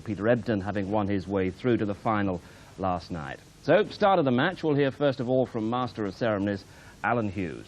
Peter Ebdon having won his way through to the final last night. So, start of the match, we'll hear first of all from Master of Ceremonies, Alan Hughes.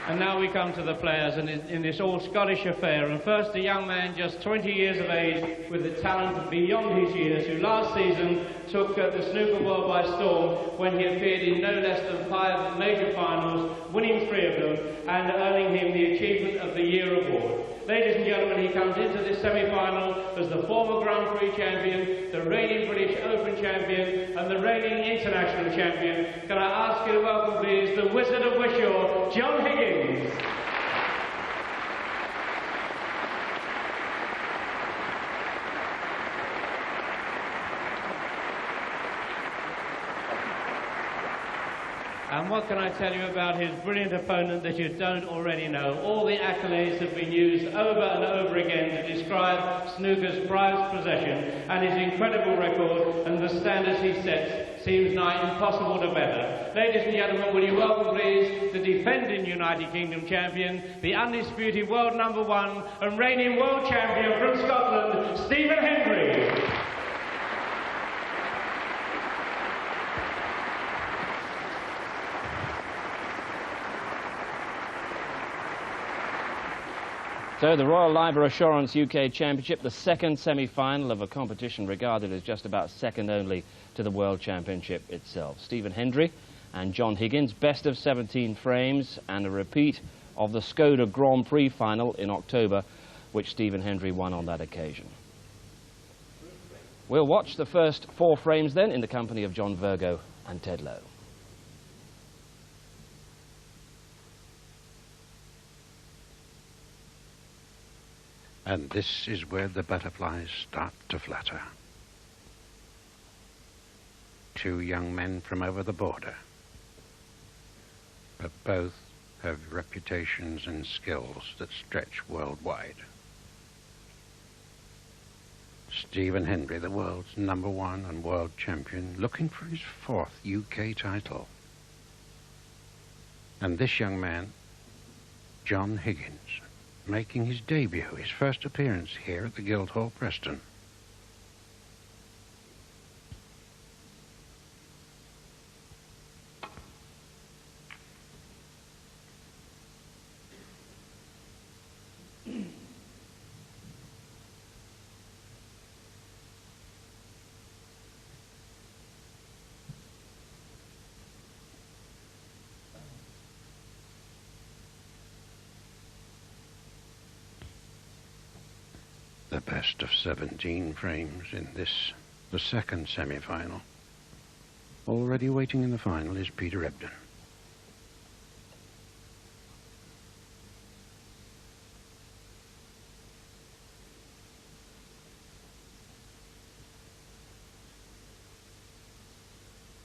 And now we come to the players in this all-Scottish affair. And first, a young man just 20 years of age with a talent beyond his years, who last season took the snooker world by storm when he appeared in no less than 5 major finals, winning 3 of them and earning him the Achievement of the Year award. Ladies and gentlemen, he comes into this semi-final as the former Grand Prix champion, the reigning British Open champion and the reigning international champion. Can I ask you to welcome, please, the Wizard of Wishaw, John Higgins. And what can I tell you about his brilliant opponent that you don't already know? All the accolades have been used over and over again to describe snooker's prized possession, and his incredible record and the standards he sets seems nigh impossible to better. Ladies and gentlemen, will you welcome, please, the defending United Kingdom champion, the undisputed world #1 and reigning world champion from Scotland, Stephen Hendry. So the Royal Liver Assurance UK Championship, the second semi-final of a competition regarded as just about second only to the World Championship itself. Stephen Hendry and John Higgins, best of 17 frames and a repeat of the Skoda Grand Prix final in October, which Stephen Hendry won on that occasion. We'll watch the first 4 frames then in the company of John Virgo and Ted Lowe. And this is where the butterflies start to flutter. 2 young men from over the border, but both have reputations and skills that stretch worldwide. Stephen Hendry, the world's #1 and world champion, looking for his 4th UK title. And this young man, John Higgins, making his debut, his first appearance here at the Guildhall, Preston. The best of 17 frames in this, the second semi-final. Already waiting in the final is Peter Ebdon.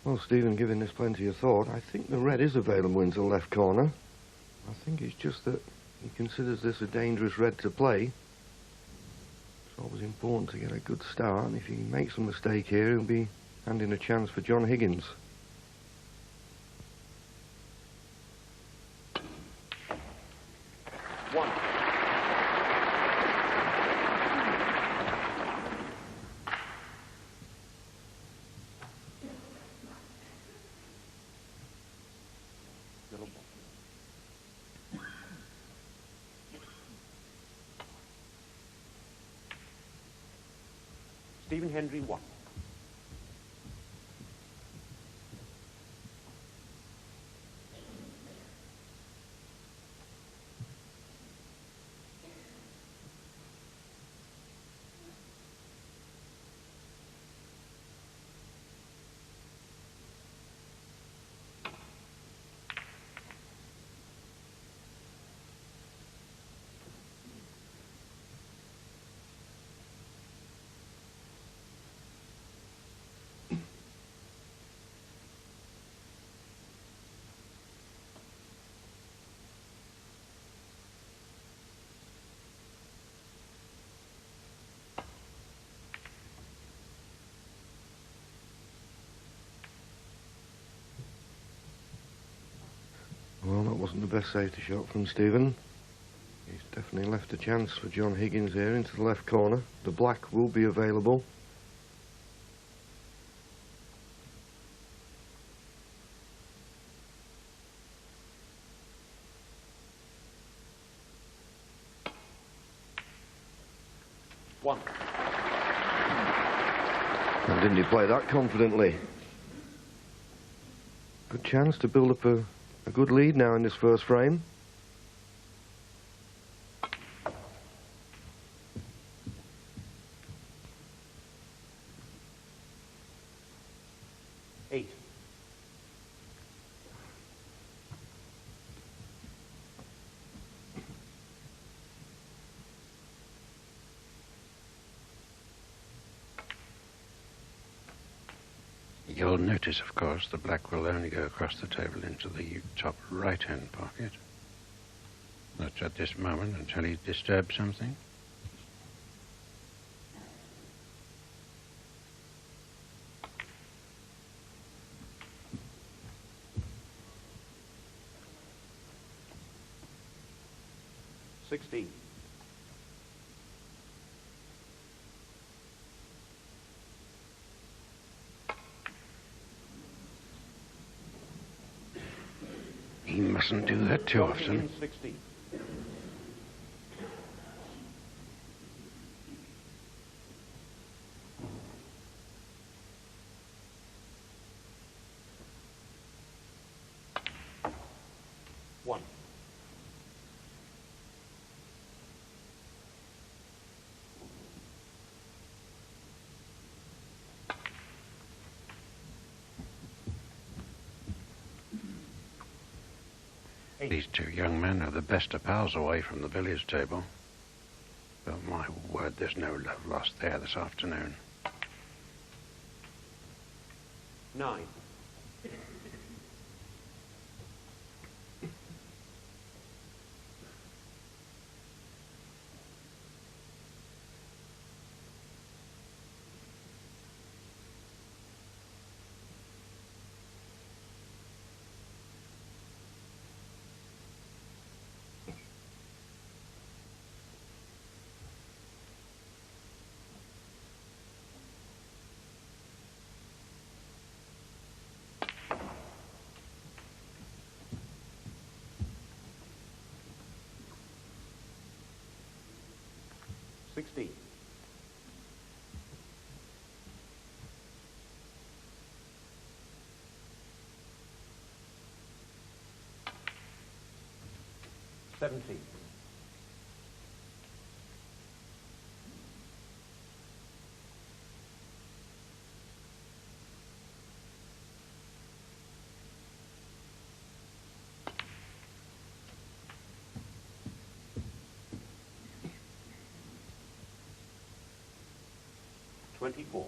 Well, Stephen, giving this plenty of thought, I think the red is available into the left corner. I think it's just that he considers this a dangerous red to play. It's always important to get a good start, and if he makes a mistake here, he'll be handing a chance for John Higgins. Stephen Hendry 1. Well, that wasn't the best safety shot from Stephen. He's definitely And he left a chance for John Higgins here into the left corner. The black will be available. One. And didn't he play that confidently? Good chance to build up a good lead now in this first frame. Eight. You'll notice, of course, the black will only go across the table into the top right-hand pocket. Not at this moment until he disturbs something. $16. He mustn't do that too often. 16. One. These two young men are the best of pals away from the billiards table. But my word, there's no love lost there this afternoon. 9. $16. $17. $24.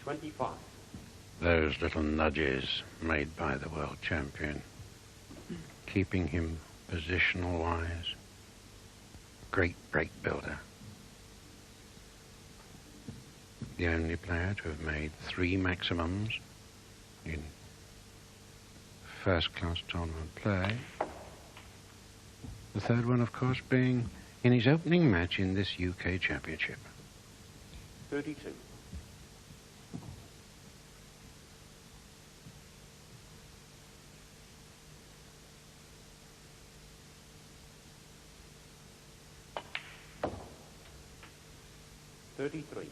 25. Those little nudges made by the world champion, keeping him positional-wise. Great break builder. The only player to have made 3 maximums in first-class tournament play. The third one, of course, being in his opening match in this UK Championship. 32. $33.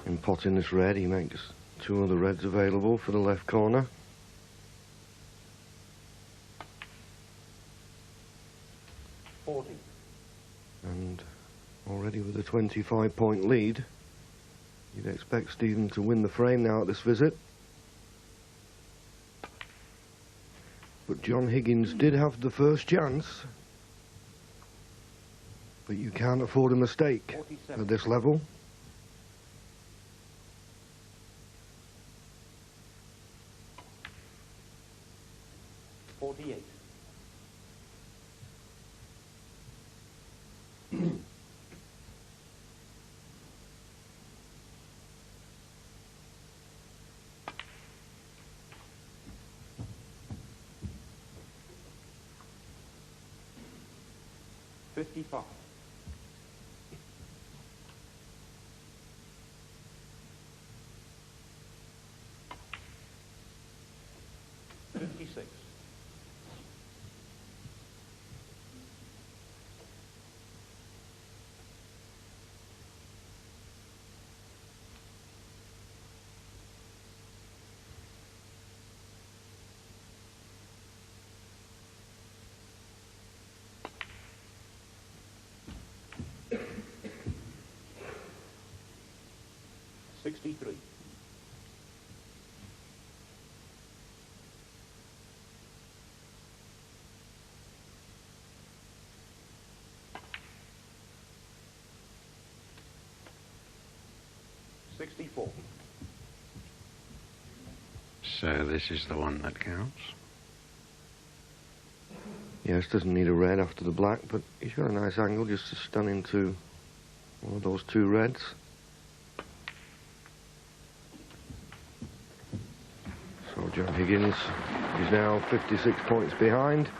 In potting this red, he makes 2 other reds available for the left corner. And already with a 25-point lead, you'd expect Stephen to win the frame now at this visit. But John Higgins did have the first chance. But you can't afford a mistake 47. at this level. 48. $55. 56. 63. 64. So this is the one that counts. Yes, doesn't need a red after the black, but he's got a nice angle just to stun into one of those two reds. So John Higgins is now 56 points behind.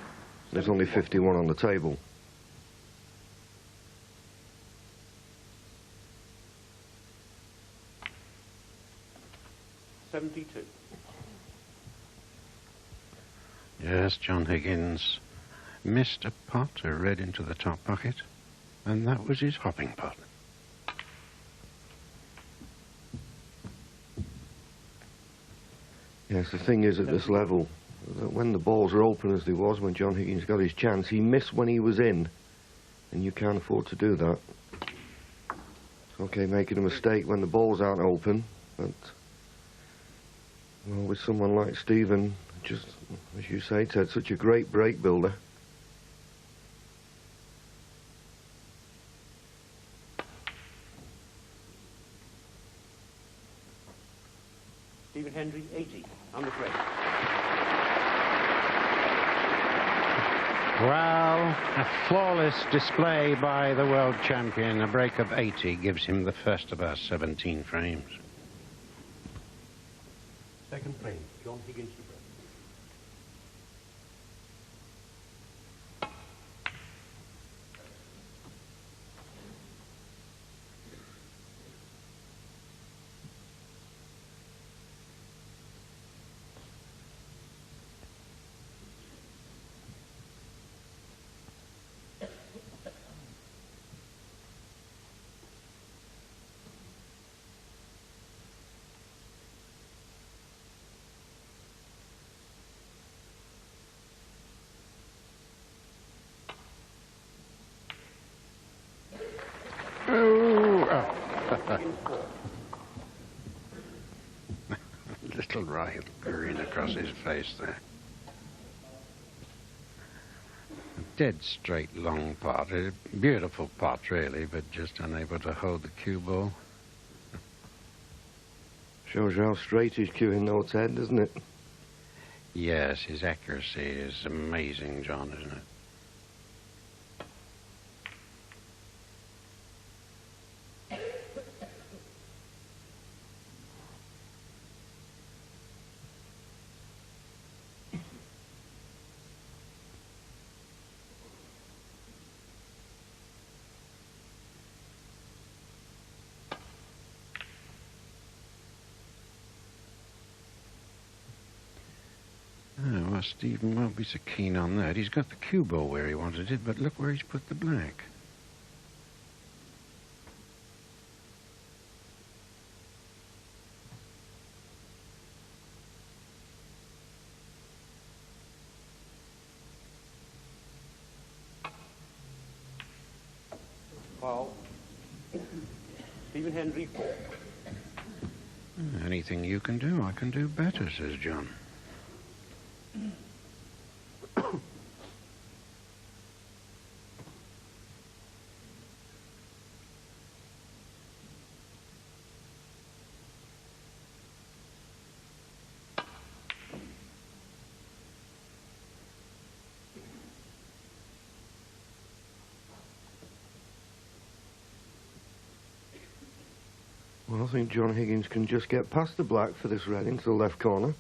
There's only 51 on the table. $72. Yes, John Higgins missed a pot, a red into the top pocket, and that was his hopping pot. Yes, the thing is at this level, that when the balls are open as they was when John Higgins got his chance, he missed when he was in, and you can't afford to do that. It's okay making a mistake when the balls aren't open, but well, with someone like Stephen, just as you say, Ted, such a great break builder. Stephen Hendry, 80. On the break. Well, a flawless display by the world champion. A break of 80 gives him the first of our 17 frames. Second frame, John Higgins to break. Little right grin across his face there. Dead straight long pot. A beautiful pot really, but just unable to hold the cue ball. Shows you how straight he's cueing though, Ted, doesn't it? Yes, his accuracy is amazing, John, isn't it? Oh, well, Stephen won't be so keen on that. He's got the cue ball where he wanted it, but look where he's put the black. Foul. Stephen Hendry, 4. Anything you can do, I can do better, says John. I think John Higgins can just get past the black for this red into the left corner.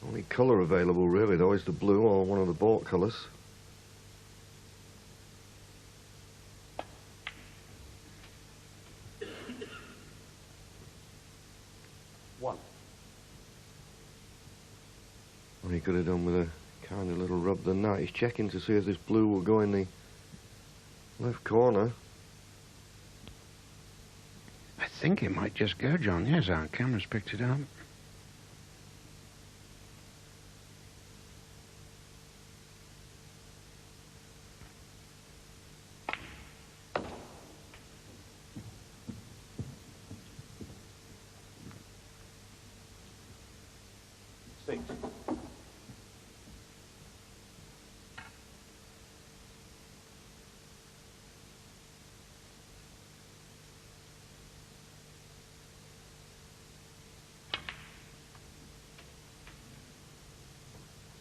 Only colour available really though is the blue or one of the baulk colours. One. What he could have done with a kind of little rub the net. He's checking to see if this blue will go in the left corner. I think it might just go, John. Yes, our camera's picked it up. Six.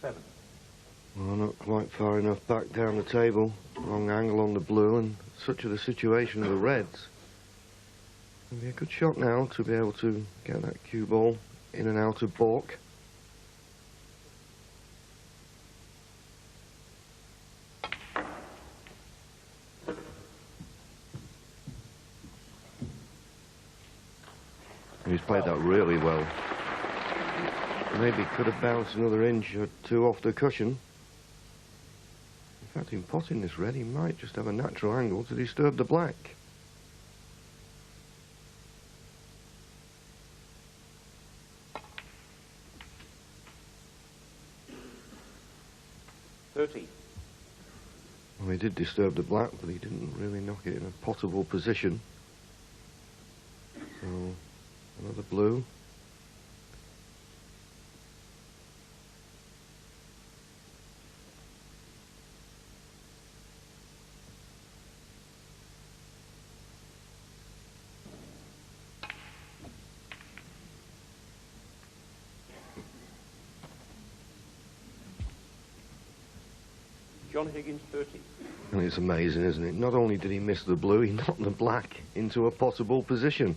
Seven. Well, not quite far enough back down the table. Wrong angle on the blue, and such are the situation of the reds. It'll be a good shot now to be able to get that cue ball in and out of baulk. He's played that really well. Maybe could have bounced another inch or two off the cushion. In fact, in potting this red, he might just have a natural angle to disturb the black. Well, he did disturb the black, but he didn't really knock it in a pottable position. So, another blue. John Higgins, 30. And it's amazing, isn't it? Not only did he miss the blue, he knocked the black into a pottable position.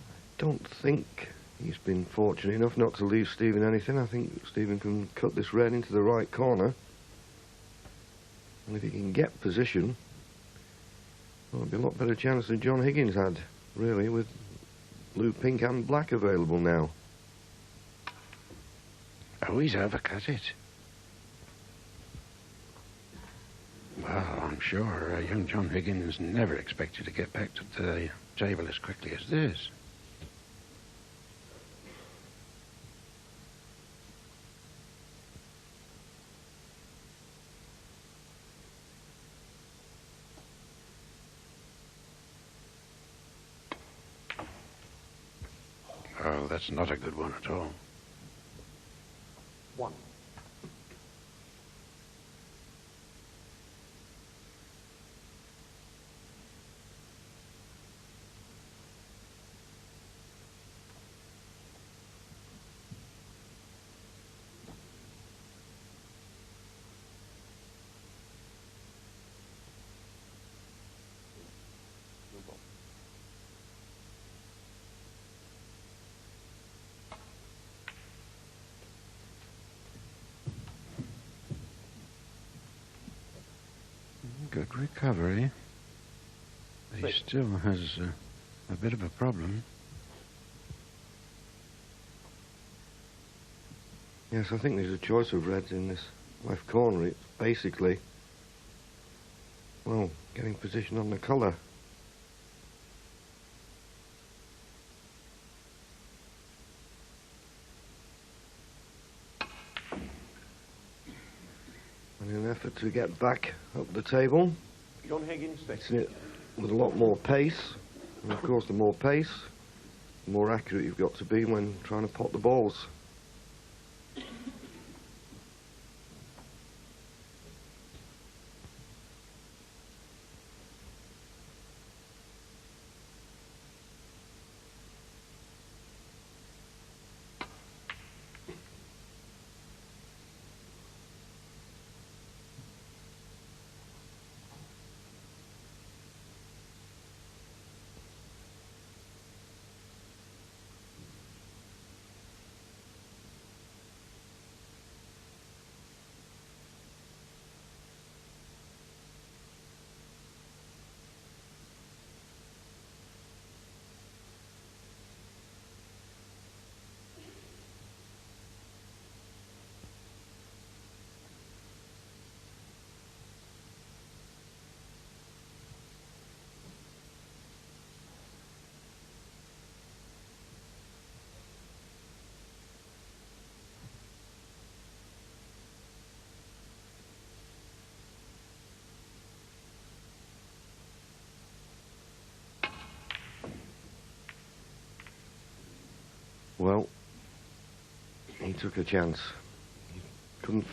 I don't think he's been fortunate enough not to leave Stephen anything. I think Stephen can cut this red into the right corner. And if he can get position, well, it'll be a lot better chance than John Higgins had, really, with blue, pink and black available now. Oh, he's overcut it. Well, I'm sure young John Higgins never expected to get back to the table as quickly as this. Oh, that's not a good one at all. One. Good recovery. He still has a bit of a problem. Yes, I think there's a choice of reds in this left corner. It's basically, well, getting position on the colour. And in an effort to get back up the table, John Higgins, 6. fixing it with a lot more pace. And of course, the more pace, the more accurate you've got to be when trying to pot the balls. Well, he took a chance. He couldn't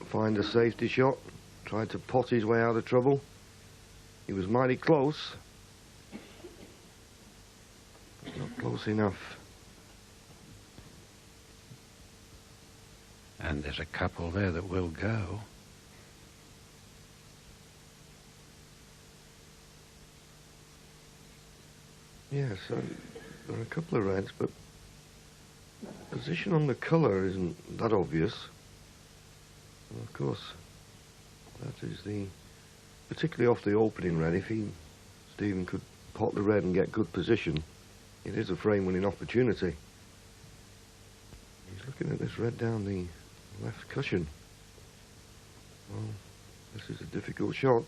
find a safety shot, tried to pot his way out of trouble. He was mighty close. Not close enough. And there's a couple there that will go. Yes, there are a couple of reds, but position on the colour isn't that obvious. And of course, that is the, particularly off the opening red, if Stephen could pot the red and get good position, it is a frame-winning opportunity. He's looking at this red down the left cushion. Well, this is a difficult shot.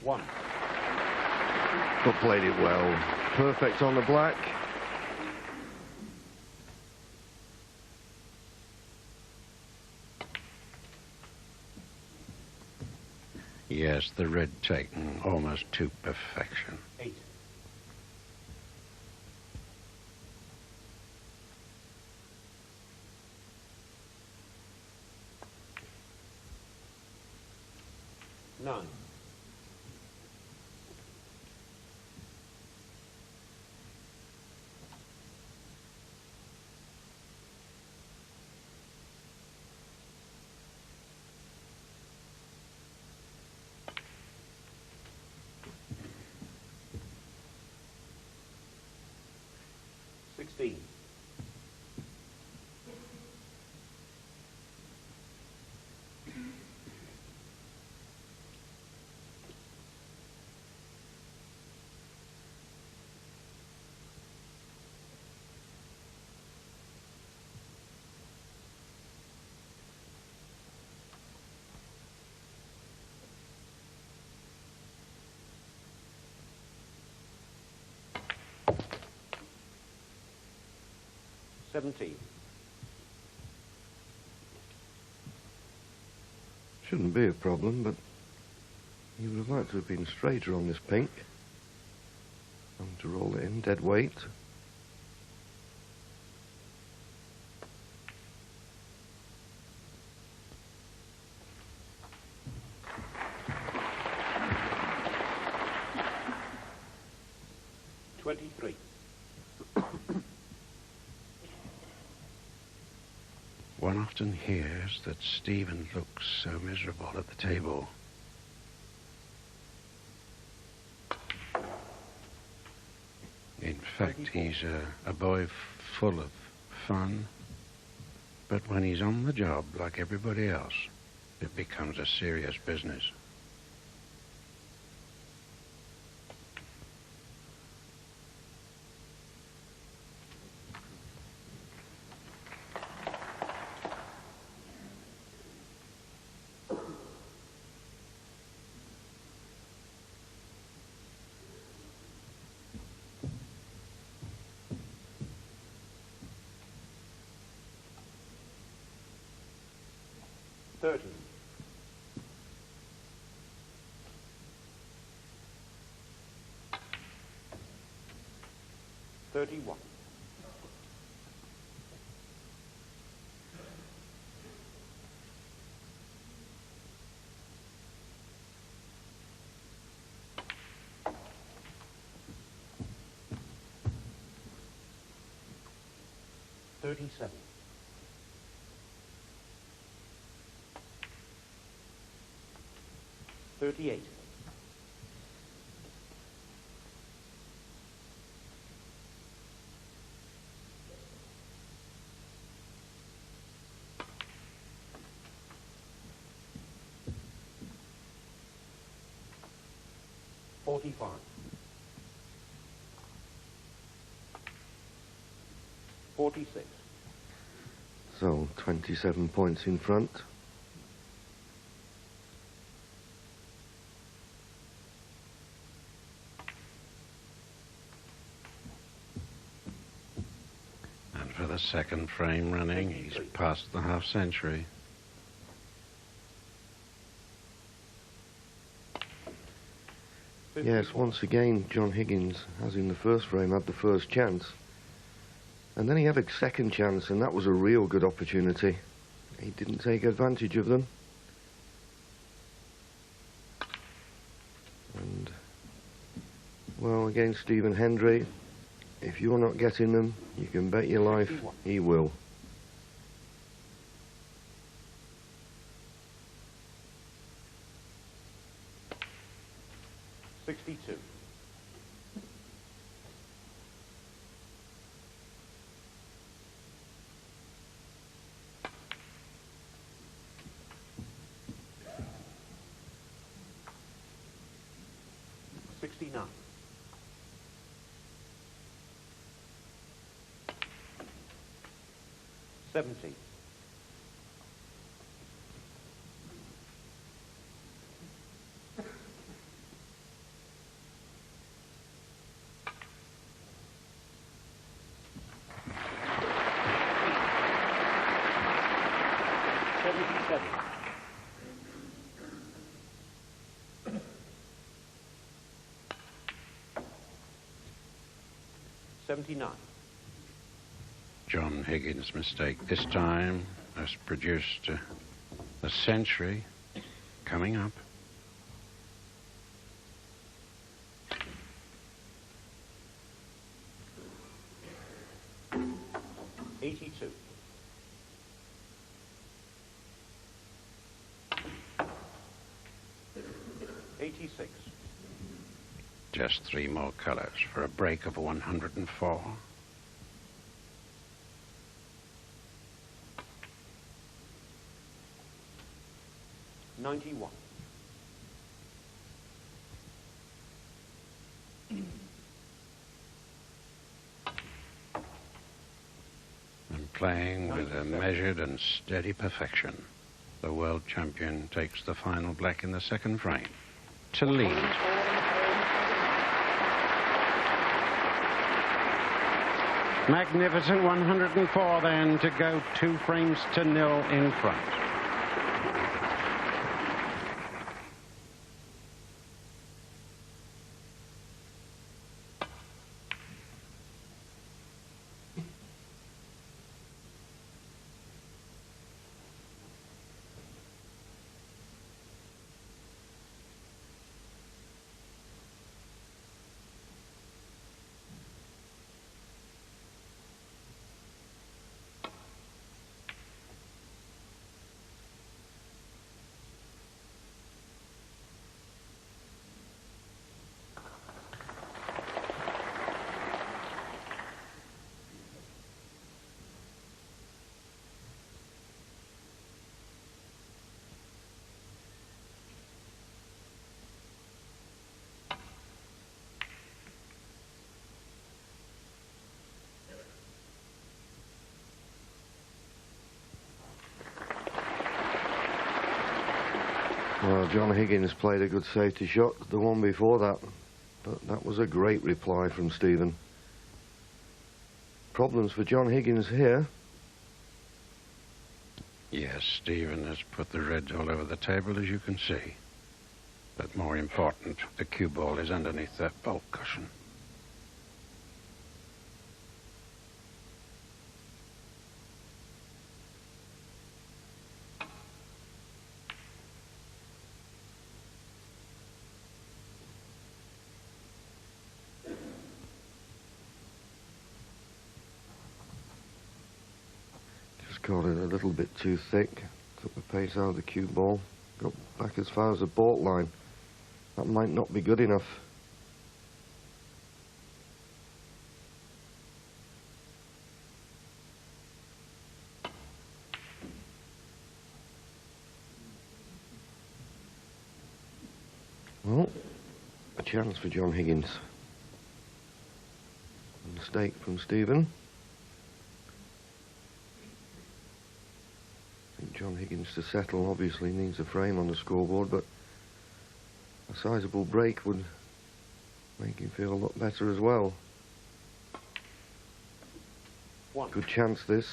One. But played it well. Perfect on the black. Yes, the red taken almost to perfection. 8. Nine. 16. 17. Shouldn't be a problem, but he would have liked to have been straighter on this pink. Having to roll it in, dead weight. One often hears that Stephen looks so miserable at the table. In fact, he's a boy full of fun, but when he's on the job, like everybody else, it becomes a serious business. $31. 37. 38. 45. 46. So, 27 points in front. And for the second frame running, he's past the half century. Yes, once again, John Higgins, as in the first frame, had the first chance. And then he had a second chance, and that was a real good opportunity. He didn't take advantage of them. And, well, against Stephen Hendry, if you're not getting them, you can bet your life he will. $62. $69. $70. $79. John Higgins' mistake this time has produced a century coming up. $82. $86. Just 3 more colors for a break of 104. $91. And playing with a measured and steady perfection, the world champion takes the final black in the second frame to lead. Magnificent 104 then to go 2 frames to 0 in front. Well, John Higgins played a good safety shot, the one before that, but that was a great reply from Stephen. Problems for John Higgins here. Yes, Stephen has put the reds all over the table, as you can see. But more important, the cue ball is underneath that bulk cushion. Got it a little bit too thick, took the pace out of the cue ball, got back as far as the baulk line. That might not be good enough. Well, a chance for John Higgins. A mistake from Stephen. John Higgins to settle obviously needs a frame on the scoreboard, but a sizable break would make him feel a lot better as well. Good chance this.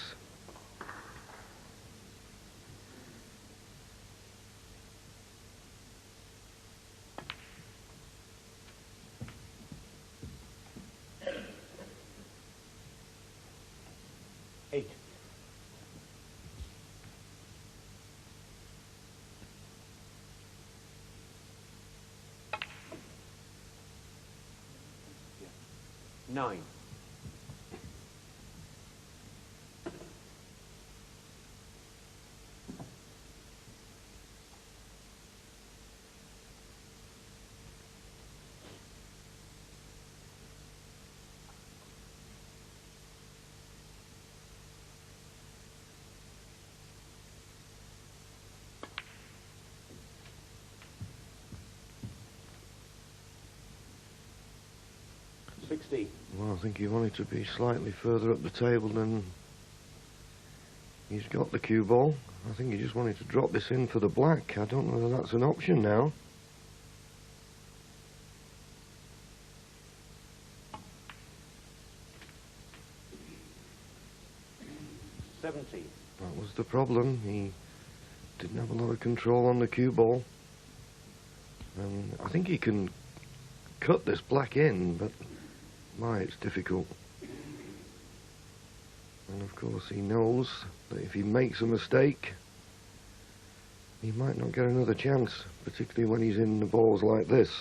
9. Well, I think he wanted to be slightly further up the table than he's got the cue ball. I think he just wanted to drop this in for the black. I don't know whether that's an option now. That was the problem. He didn't have a lot of control on the cue ball. And I think he can cut this black in, but my, it's difficult. And of course he knows that if he makes a mistake, he might not get another chance, particularly when he's in the balls like this.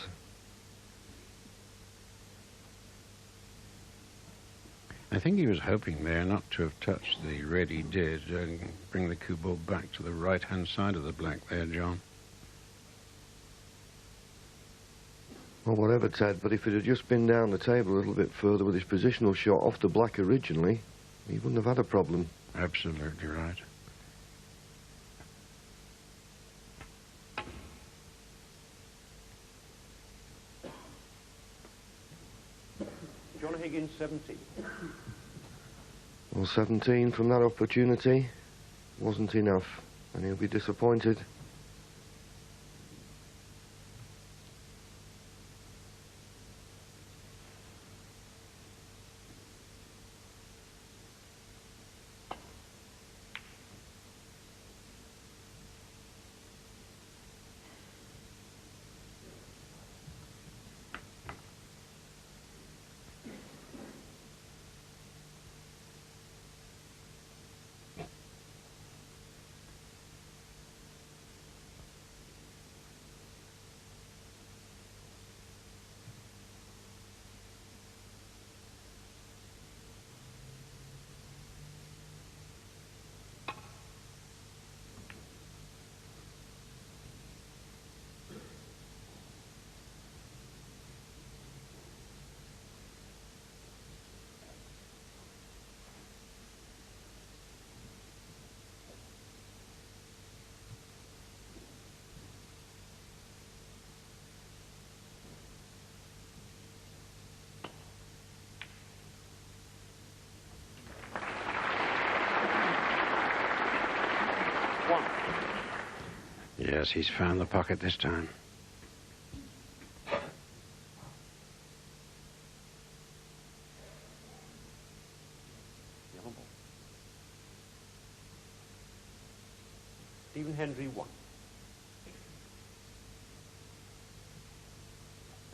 I think he was hoping there not to have touched the red he did and bring the cue ball back to the right-hand side of the black there, John. Well, whatever, Ted, but if it had just been down the table a little bit further with his positional shot off the black originally, he wouldn't have had a problem. Absolutely right. John Higgins, 17. Well, 17 from that opportunity wasn't enough, and he'll be disappointed. Yes, he's found the pocket this time. Stephen Hendry, 1.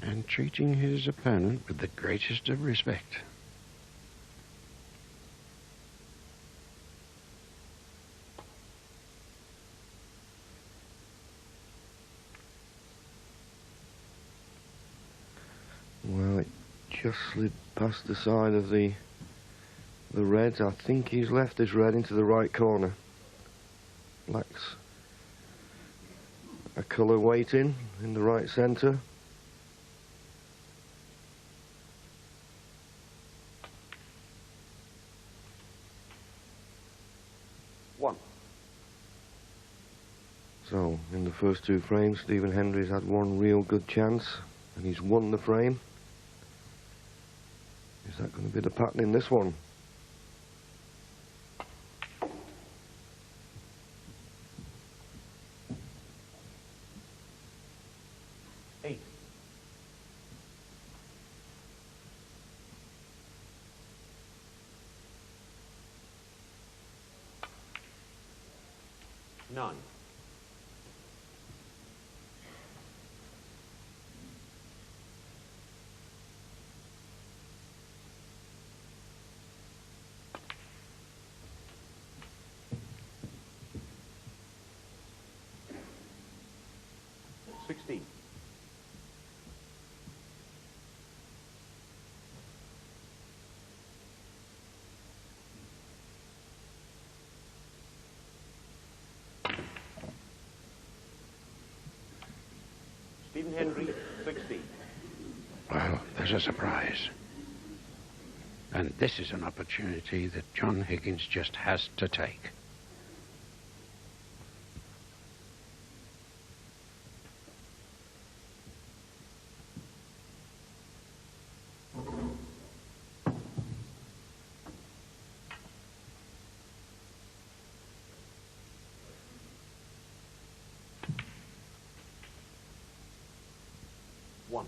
And treating his opponent with the greatest of respect. Well, it just slid past the side of the reds. I think he's left this red into the right corner. Black's a colour waiting in the right centre. So, in the first two frames, Stephen Hendry's had one real good chance, and he's won the frame. Is that going to be the pattern in this one? Eight. Nine. Stephen Hendry, 16. Well, there's a surprise. And this is an opportunity that John Higgins just has to take. One.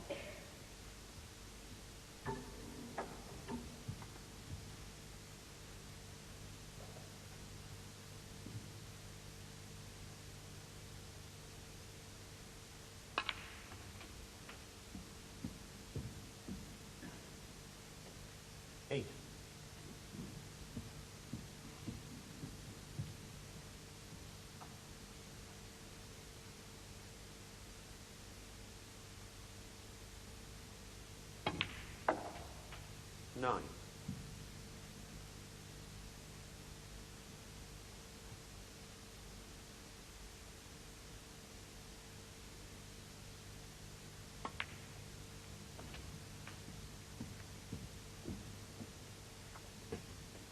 Eight. Nine.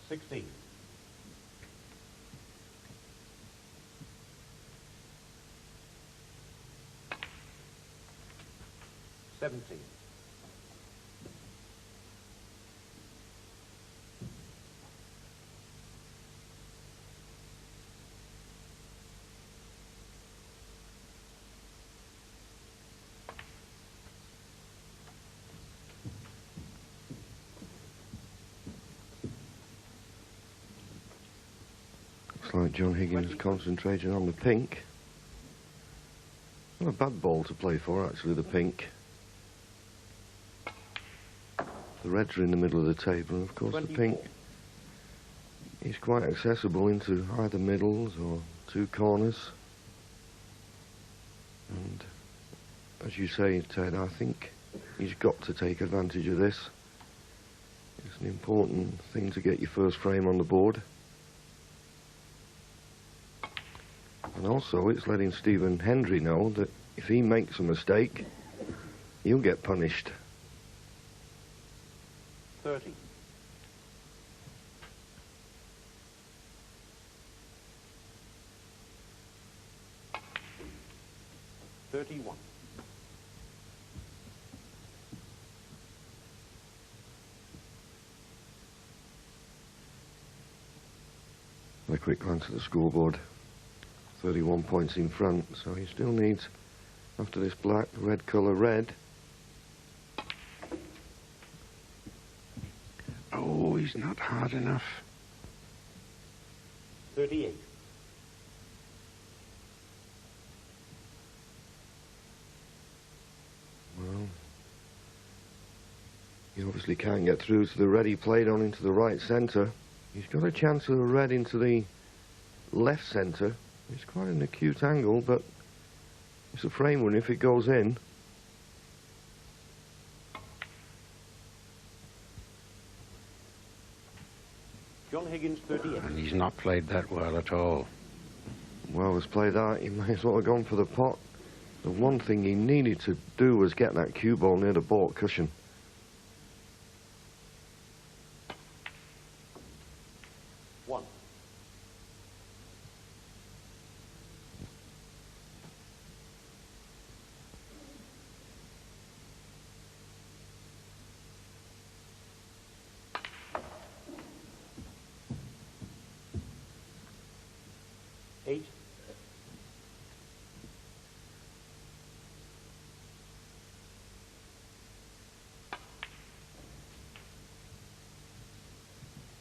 Sixteen. Seventeen. Looks like John Higgins concentrating on the pink. Not a bad ball to play for, actually, the pink. The reds are in the middle of the table, and of course 24. the pink is quite accessible into either middles or two corners. And as you say, Ted, I think he's got to take advantage of this. It's an important thing to get your first frame on the board. And also, it's letting Stephen Hendry know that if he makes a mistake, he'll get punished. 30. $31. A quick glance at the scoreboard. 31 points in front, so he still needs, after this black, red colour, red. Oh, he's not hard enough. 38. Well, he obviously can't get through to the red he played on into the right centre. He's got a chance of a red into the left centre. It's quite an acute angle, but it's a frame one if it goes in. John Higgins, 38. And he's not played that well at all. Well, let's play that. He may as well have gone for the pot. The one thing he needed to do was get that cue ball near the baulk cushion. One. Eight.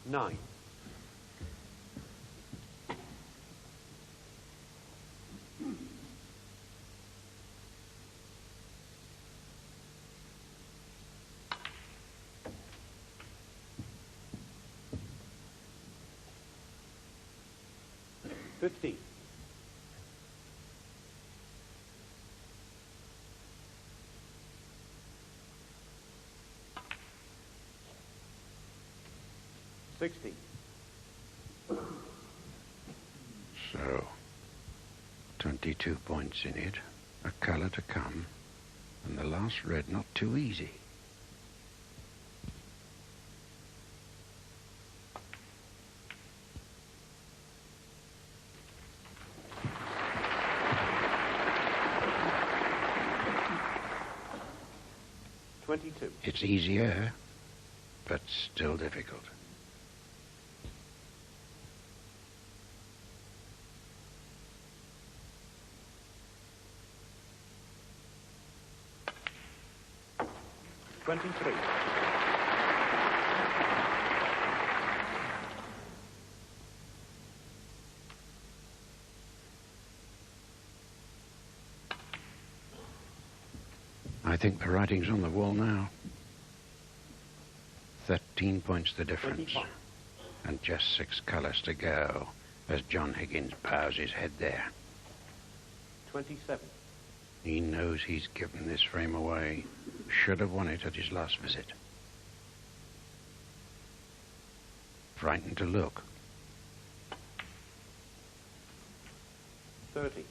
Nine. $50. $60. So, 22 points in it. A colour to come. And the last red not too easy. It's easier, but still difficult. I think the writing's on the wall now. 13 points the difference. 25. And just 6 colours to go as John Higgins bows his head there. 27. He knows he's given this frame away. Should have won it at his last visit. Frightened to look. 30.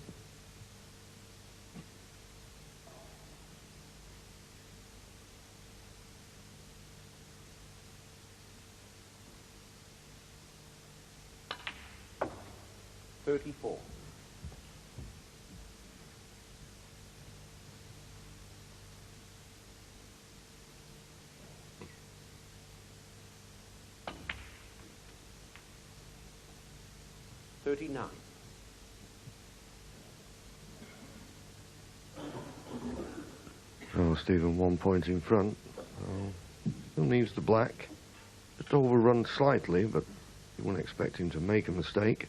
34. 39. Oh, Stephen, 1 point in front. Oh, still needs the black. Just overrun slightly, but you wouldn't expect him to make a mistake.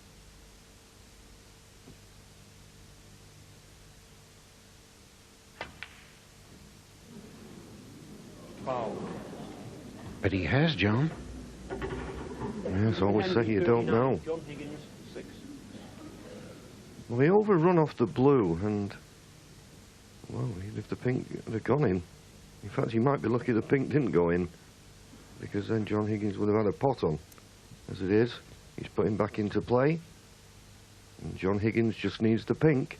But he has, John. Yes, always say you don't know. John Higgins, 6. Well, he overrun off the blue, and well, if the pink had gone in fact, he might be lucky the pink didn't go in, because then John Higgins would have had a pot on. As it is, he's put him back into play, and John Higgins just needs the pink.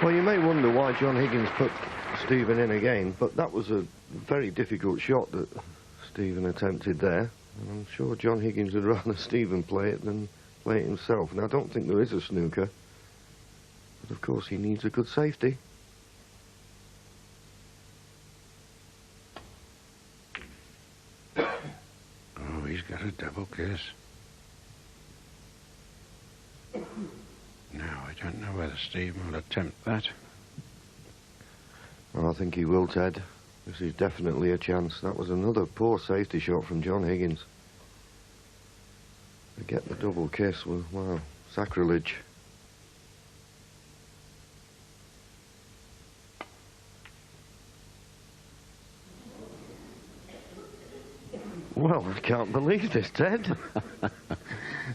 Well, you may wonder why John Higgins put Stephen in again, but that was a very difficult shot that Stephen attempted there. And I'm sure John Higgins would rather Stephen play it than play it himself. And I don't think there is a snooker. But of course he needs a good safety. Oh, he's got a double kiss. Now, I don't know whether Stephen will attempt that. Well, I think he will, Ted. This is definitely a chance. That was another poor safety shot from John Higgins. To get the double kiss was, wow, sacrilege. Well, I can't believe this, Ted.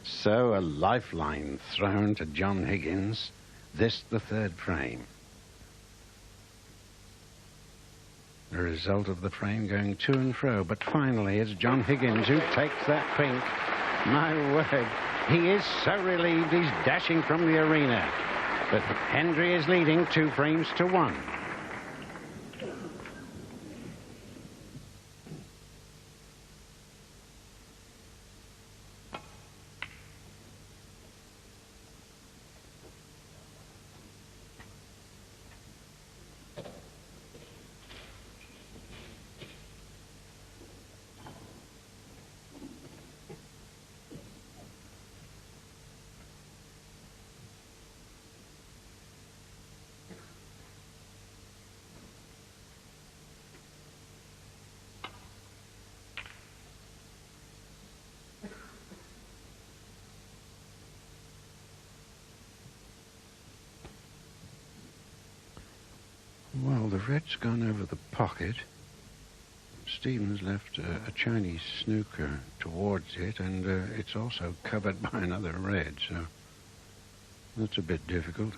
So a lifeline thrown to John Higgins. This the third frame. The result of the frame going to and fro, but finally it's John Higgins who takes that pink. My word, he is so relieved he's dashing from the arena. But Hendry is leading 2 frames to 1. Well, the red's gone over the pocket. It's Stevens left a Chinese snooker towards it, and it's also covered by another red, so that's a bit difficult.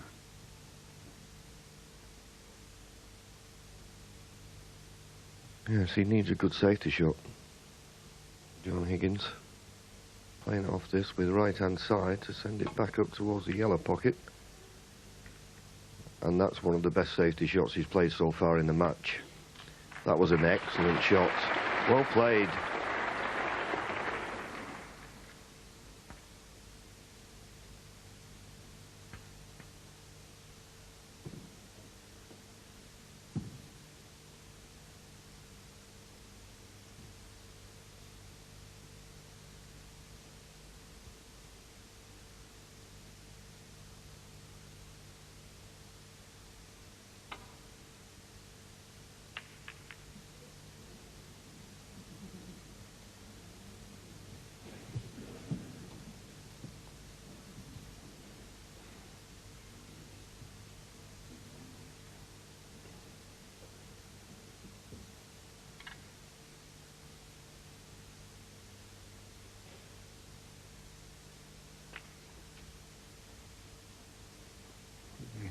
Yes, he needs a good safety shot. John Higgins playing off this with right-hand side to send it back up towards the yellow pocket. And that's one of the best safety shots he's played so far in the match. That was an excellent shot. Well played.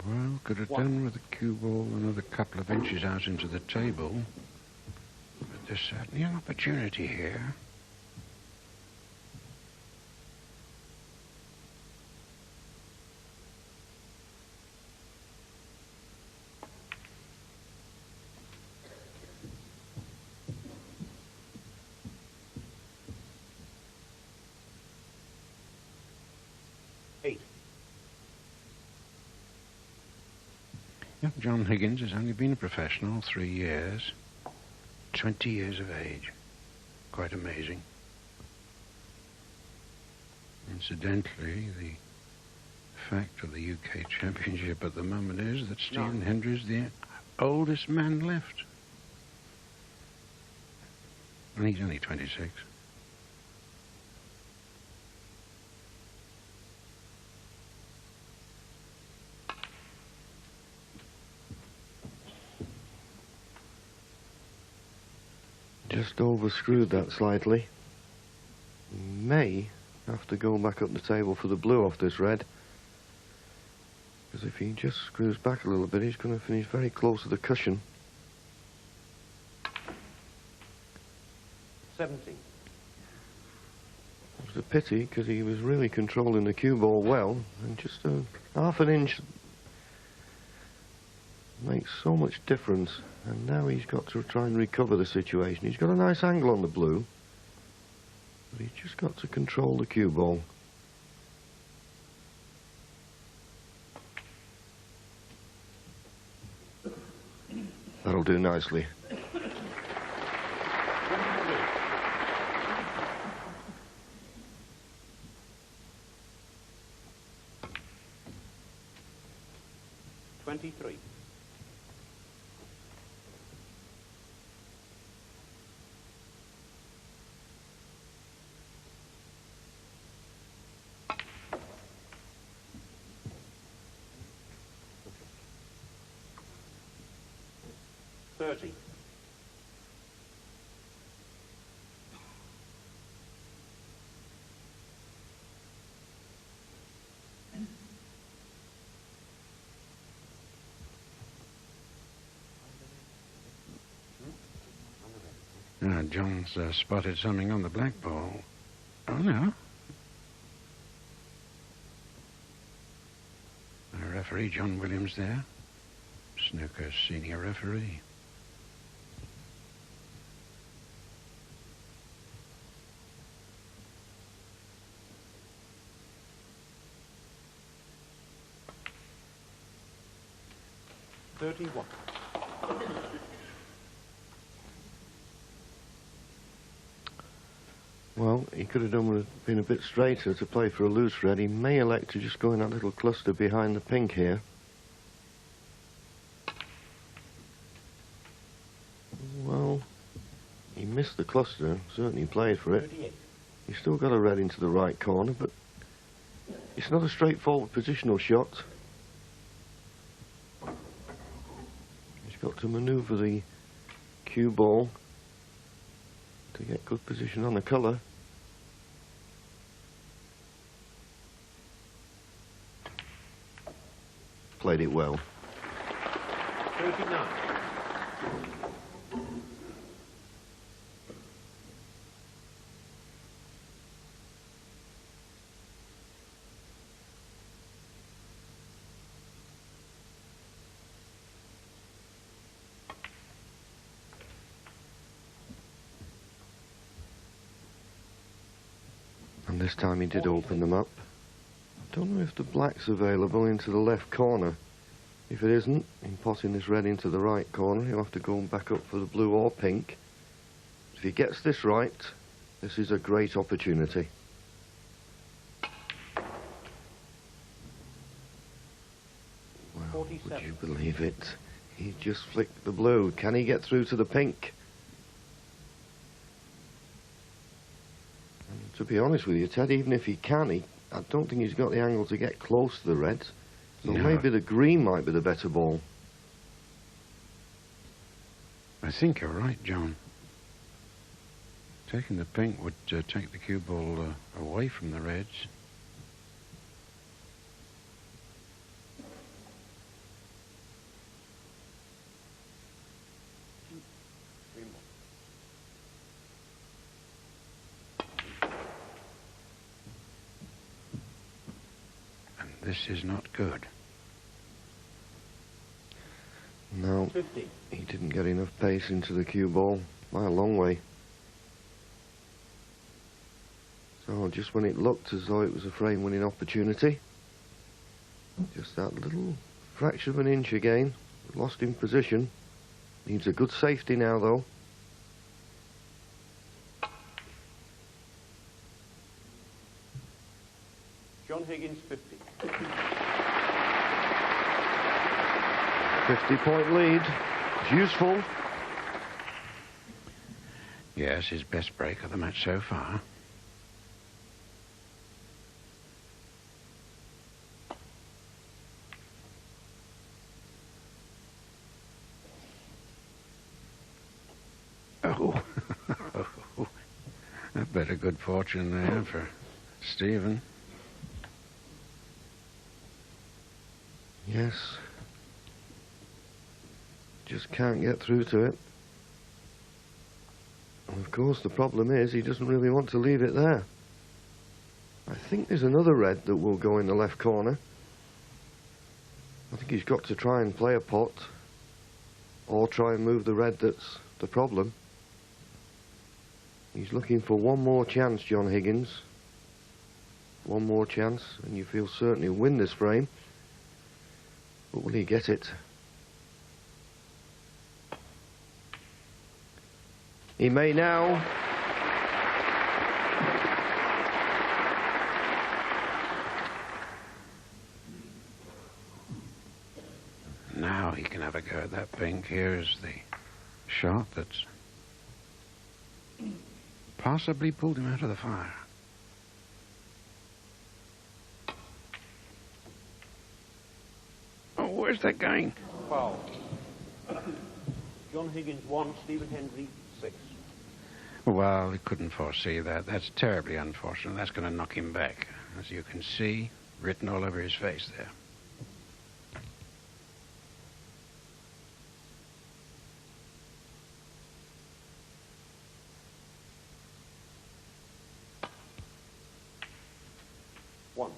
Well, could have done with the cue ball another couple of inches out into the table. But there's certainly an opportunity here. John Higgins has only been a professional 3 years, 20 years of age. Quite amazing. Incidentally, the fact of the UK Championship at the moment is that Stephen Hendry is the oldest man left. And he's only 26. Just overscrewed that slightly. May have to go back up the table for the blue off this red. Because if he just screws back a little bit, he's going to finish very close to the cushion. 70. It was a pity, because he was really controlling the cue ball well, and just half an inch makes so much difference. And now he's got to try and recover the situation. He's got a nice angle on the blue, but he's just got to control the cue ball. That'll do nicely. $23. $30. John's spotted something on the black ball. Oh, no. The referee, John Williams, there. Snooker senior referee. $31. Well, he could have been a bit straighter to play for a loose red. He may elect to just go in that little cluster behind the pink here. Well, he missed the cluster, certainly played for it. 38. He's still got a red into the right corner, but it's not a straightforward positional shot. He's got to manoeuvre the cue ball to get good position on the colour. Played it well. 39. And this time he did open them up. I don't know if the black's available into the left corner. If it isn't, in potting this red into the right corner, he'll have to go back up for the blue or pink. If he gets this right, this is a great opportunity. Well, 47. would you believe it? He just flicked the blue. Can he get through to the pink? And to be honest with you, Ted, even if he can, I don't think he's got the angle to get close to the red. So No. maybe the green might be the better ball. I think you're right, John. Taking the pink would take the cue ball away from the reds. And this is not good. No, 50. he didn't get enough pace into the cue ball by a long way. So just when it looked as though it was a frame-winning opportunity, just that little fraction of an inch again, lost in position. Needs a good safety now, though. John Higgins, 50. 50-point lead. It's useful. Yes, his best break of the match so far. Oh, a bit of good fortune there for Stephen. Yes. Just can't get through to it. And of course the problem is he doesn't really want to leave it there. I think there's another red that will go in the left corner. I think he's got to try and play a pot or try and move the red that's the problem. He's looking for one more chance, John Higgins. One more chance and you feel certain he'll win this frame. But will he get it? He may now. Now he can have a go at that pink. Here's the shot that's possibly pulled him out of the fire. Oh, where's that going? Foul. John Higgins, 1. Stephen Hendry, 6. Well, he couldn't foresee that. That's terribly unfortunate. That's going to knock him back. As you can see, written all over his face there. One.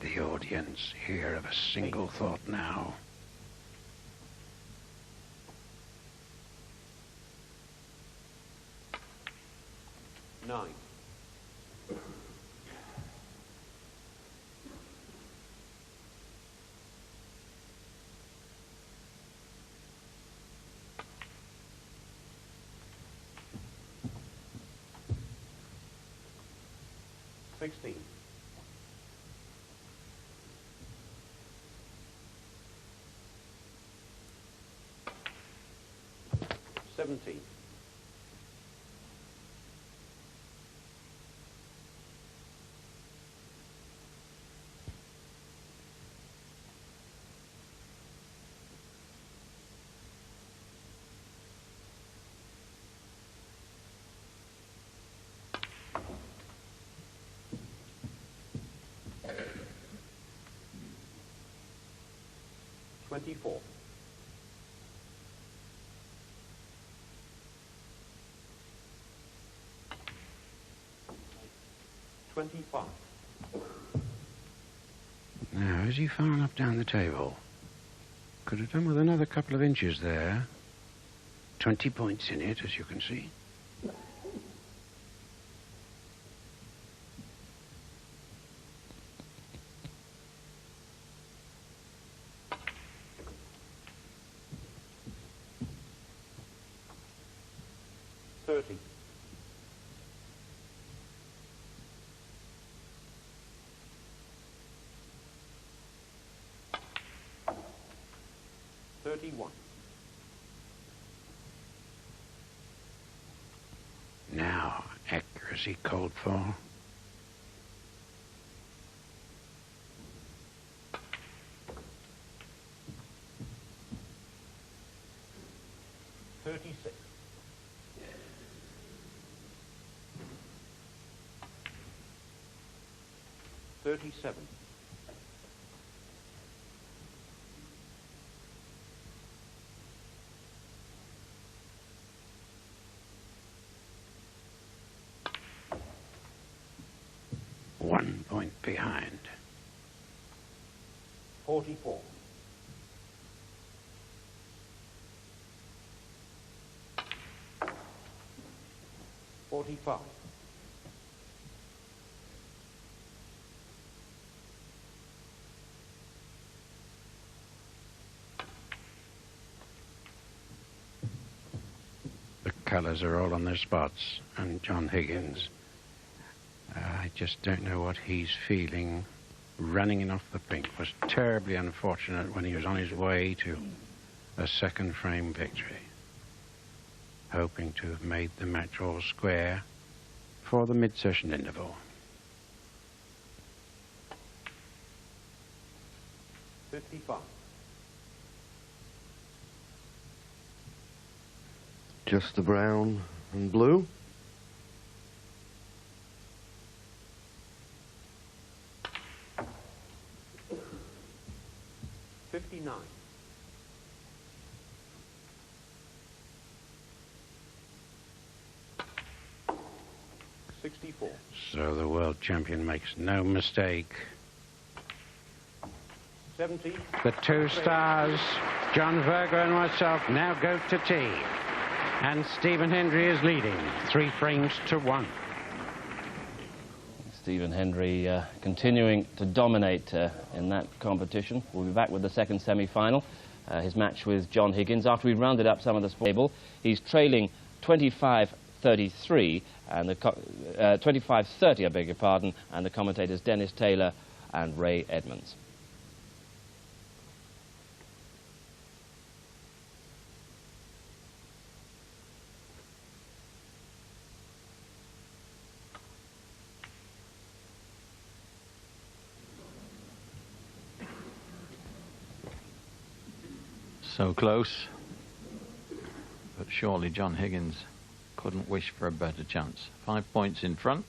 The audience here have a single thought now. Nine. $16. 17. 24. 25. Now, is he far enough down the table? Could have done with another couple of inches there. 20 points in it, as you can see. $30. 31. Now, accuracy called for. $36. 37. 1 point behind. 44. 45. The colours are all on their spots, and John Higgins, I just don't know what he's feeling. Running in off the pink was terribly unfortunate when he was on his way to a second frame victory. Hoping to have made the match all square for the mid-session interval. 55. Just the brown and blue. 59. 64. So the world champion makes no mistake. 70. The two stars, John Virgo and myself, now go to tea. And Stephen Hendry is leading 3 frames to 1. Stephen Hendry continuing to dominate in that competition. We'll be back with the second semi-final, his match with John Higgins. After we've rounded up some of the table, he's trailing 25-33 and the 25-30, I beg your pardon, and the commentators Dennis Taylor and Ray Edmonds. So close, but surely John Higgins couldn't wish for a better chance. 5 points in front.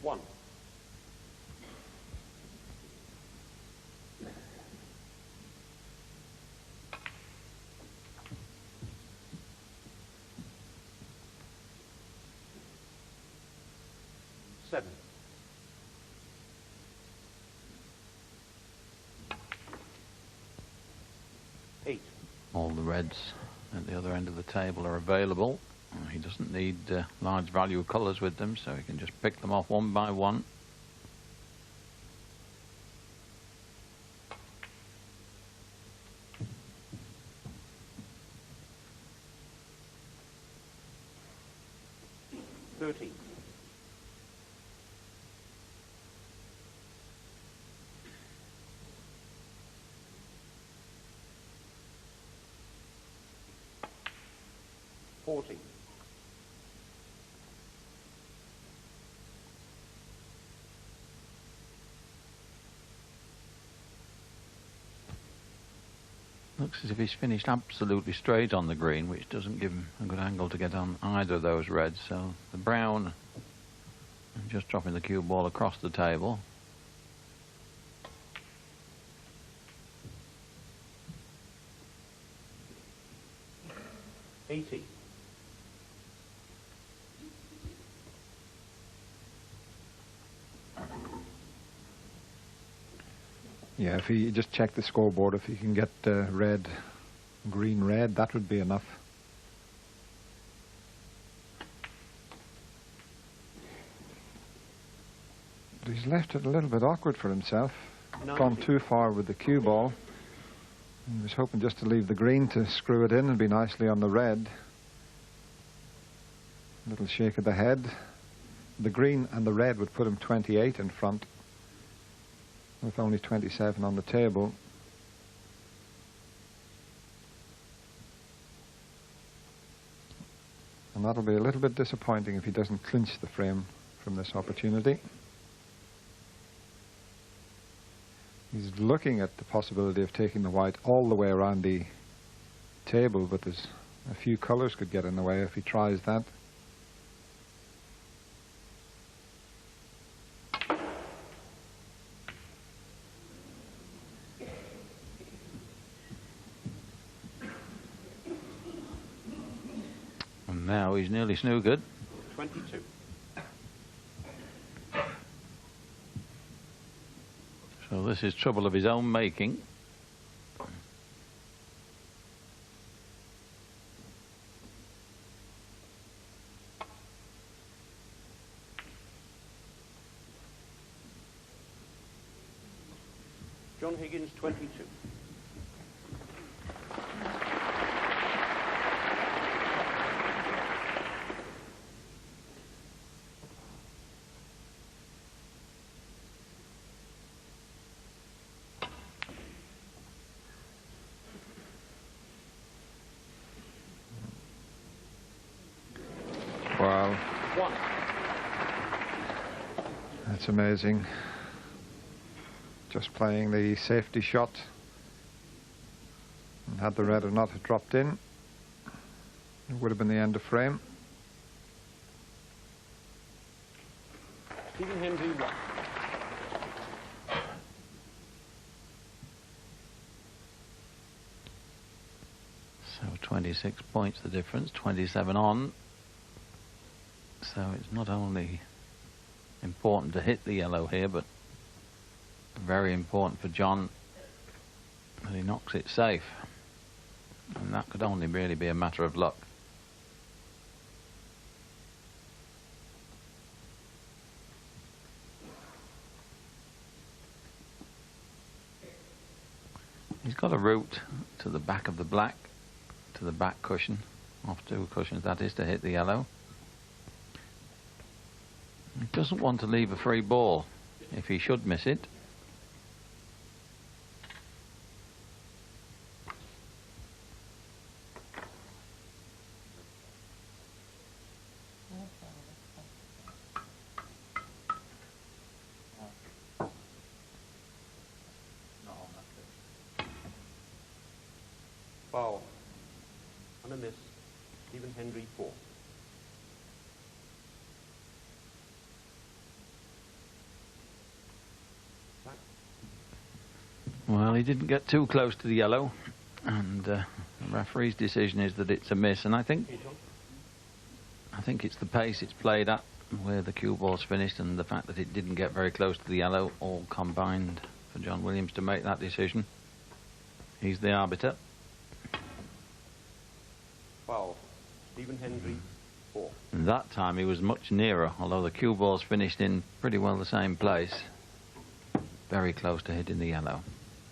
One. 7. 8. All the reds at the other end of the table are available. He doesn't need large value colours with them, so he can just pick them off one by one. $30. 40. 'Looks as if he's finished absolutely straight on the green, which doesn't give him a good angle to get on either of those reds. So the brown And just dropping the cue ball across the table. $80. Yeah, if he just check the scoreboard, if he can get red, green, red, that would be enough. But he's left it a little bit awkward for himself. Gone too far with the cue ball. He was hoping just to leave the green to screw it in and be nicely on the red. A little shake of the head. The green and the red would put him 28 in front, with only 27 on the table. And that'll be a little bit disappointing if he doesn't clinch the frame from this opportunity. He's looking at the possibility of taking the white all the way around the table, but there's a few colours could get in the way if he tries that. And now he's nearly snookered. 22. So this is trouble of his own making. John Higgins, 22. Wow. 1. That's amazing. Just playing the safety shot. And had the red or not dropped in, it would have been the end of frame. Stephen Hendry, 1. So 26 points the difference, 27 on. So it's not only important to hit the yellow here, but very important for John that he knocks it safe. And that could only really be a matter of luck. He's got a route to the back of the black, to the back cushion, off 2 cushions that is, to hit the yellow. He doesn't want to leave a free ball if he should miss it. Foul. On a miss. Stephen Hendry, 4. Well, he didn't get too close to the yellow, and the referee's decision is that it's a miss. And I think it's the pace it's played at, where the cue ball's finished, and the fact that it didn't get very close to the yellow, all combined for John Williams to make that decision. He's the arbiter. Foul. Stephen Hendry, 4. And that time he was much nearer, although the cue ball's finished in pretty well the same place. Very close to hitting the yellow.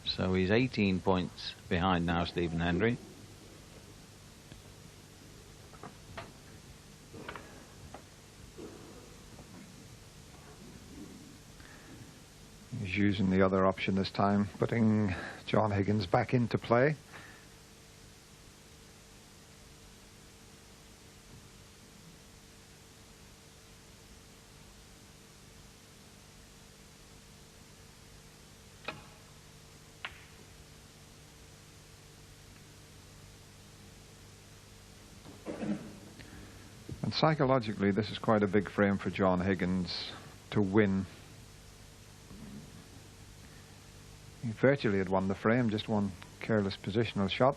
So he's 18 points behind now, Stephen Hendry. He's using the other option this time, putting John Higgins back into play. And psychologically, this is quite a big frame for John Higgins to win. He virtually had won the frame, just one careless positional shot.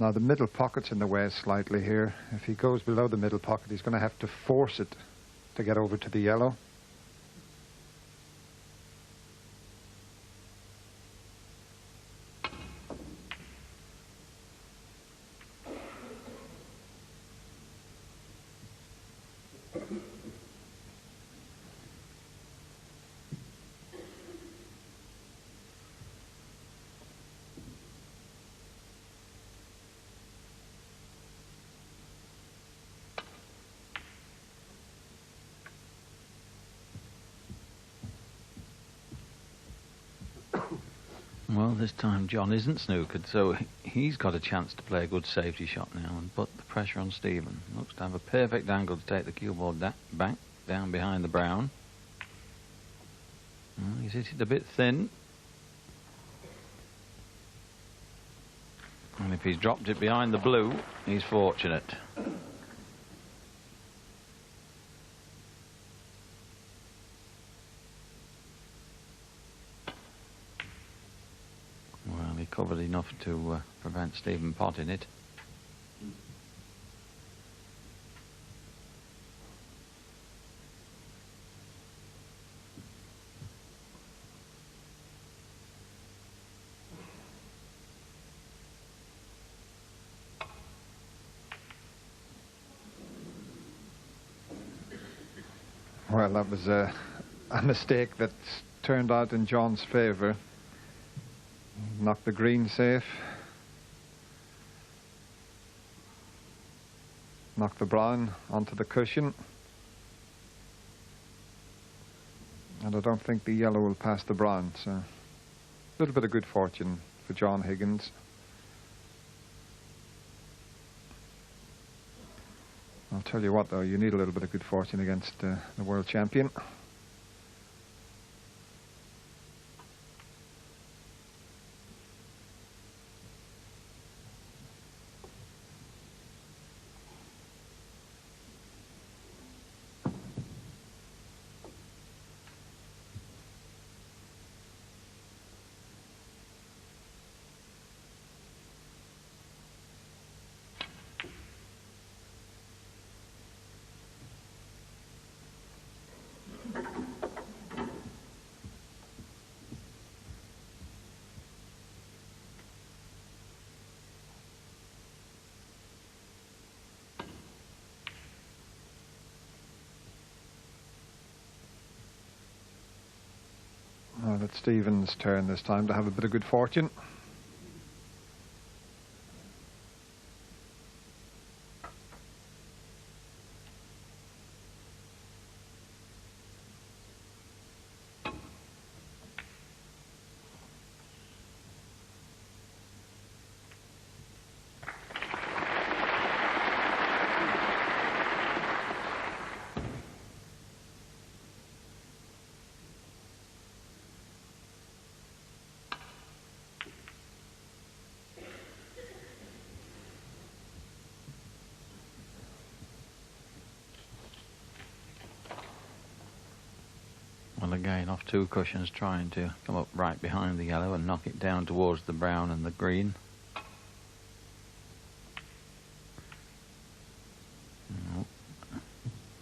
Now the middle pocket's in the way slightly here. If he goes below the middle pocket, he's going to have to force it to get over to the yellow. Well, this time John isn't snookered, so he's got a chance to play a good safety shot now and put the pressure on Stephen. Looks to have a perfect angle to take the cue ball back down behind the brown. Well, he's hit it a bit thin. And if he's dropped it behind the blue, he's fortunate. Well, he covered enough to prevent Stephen potting it. Well, that was a mistake that's turned out in John's favour. Knocked the green safe. Knocked the brown onto the cushion. And I don't think the yellow will pass the brown, so a little bit of good fortune for John Higgins. I'll tell you what, though, you need a little bit of good fortune against the world champion. Well, it's Stephen's turn this time to have a bit of good fortune. Well, again, off two cushions, trying to come up right behind the yellow and knock it down towards the brown and the green. No.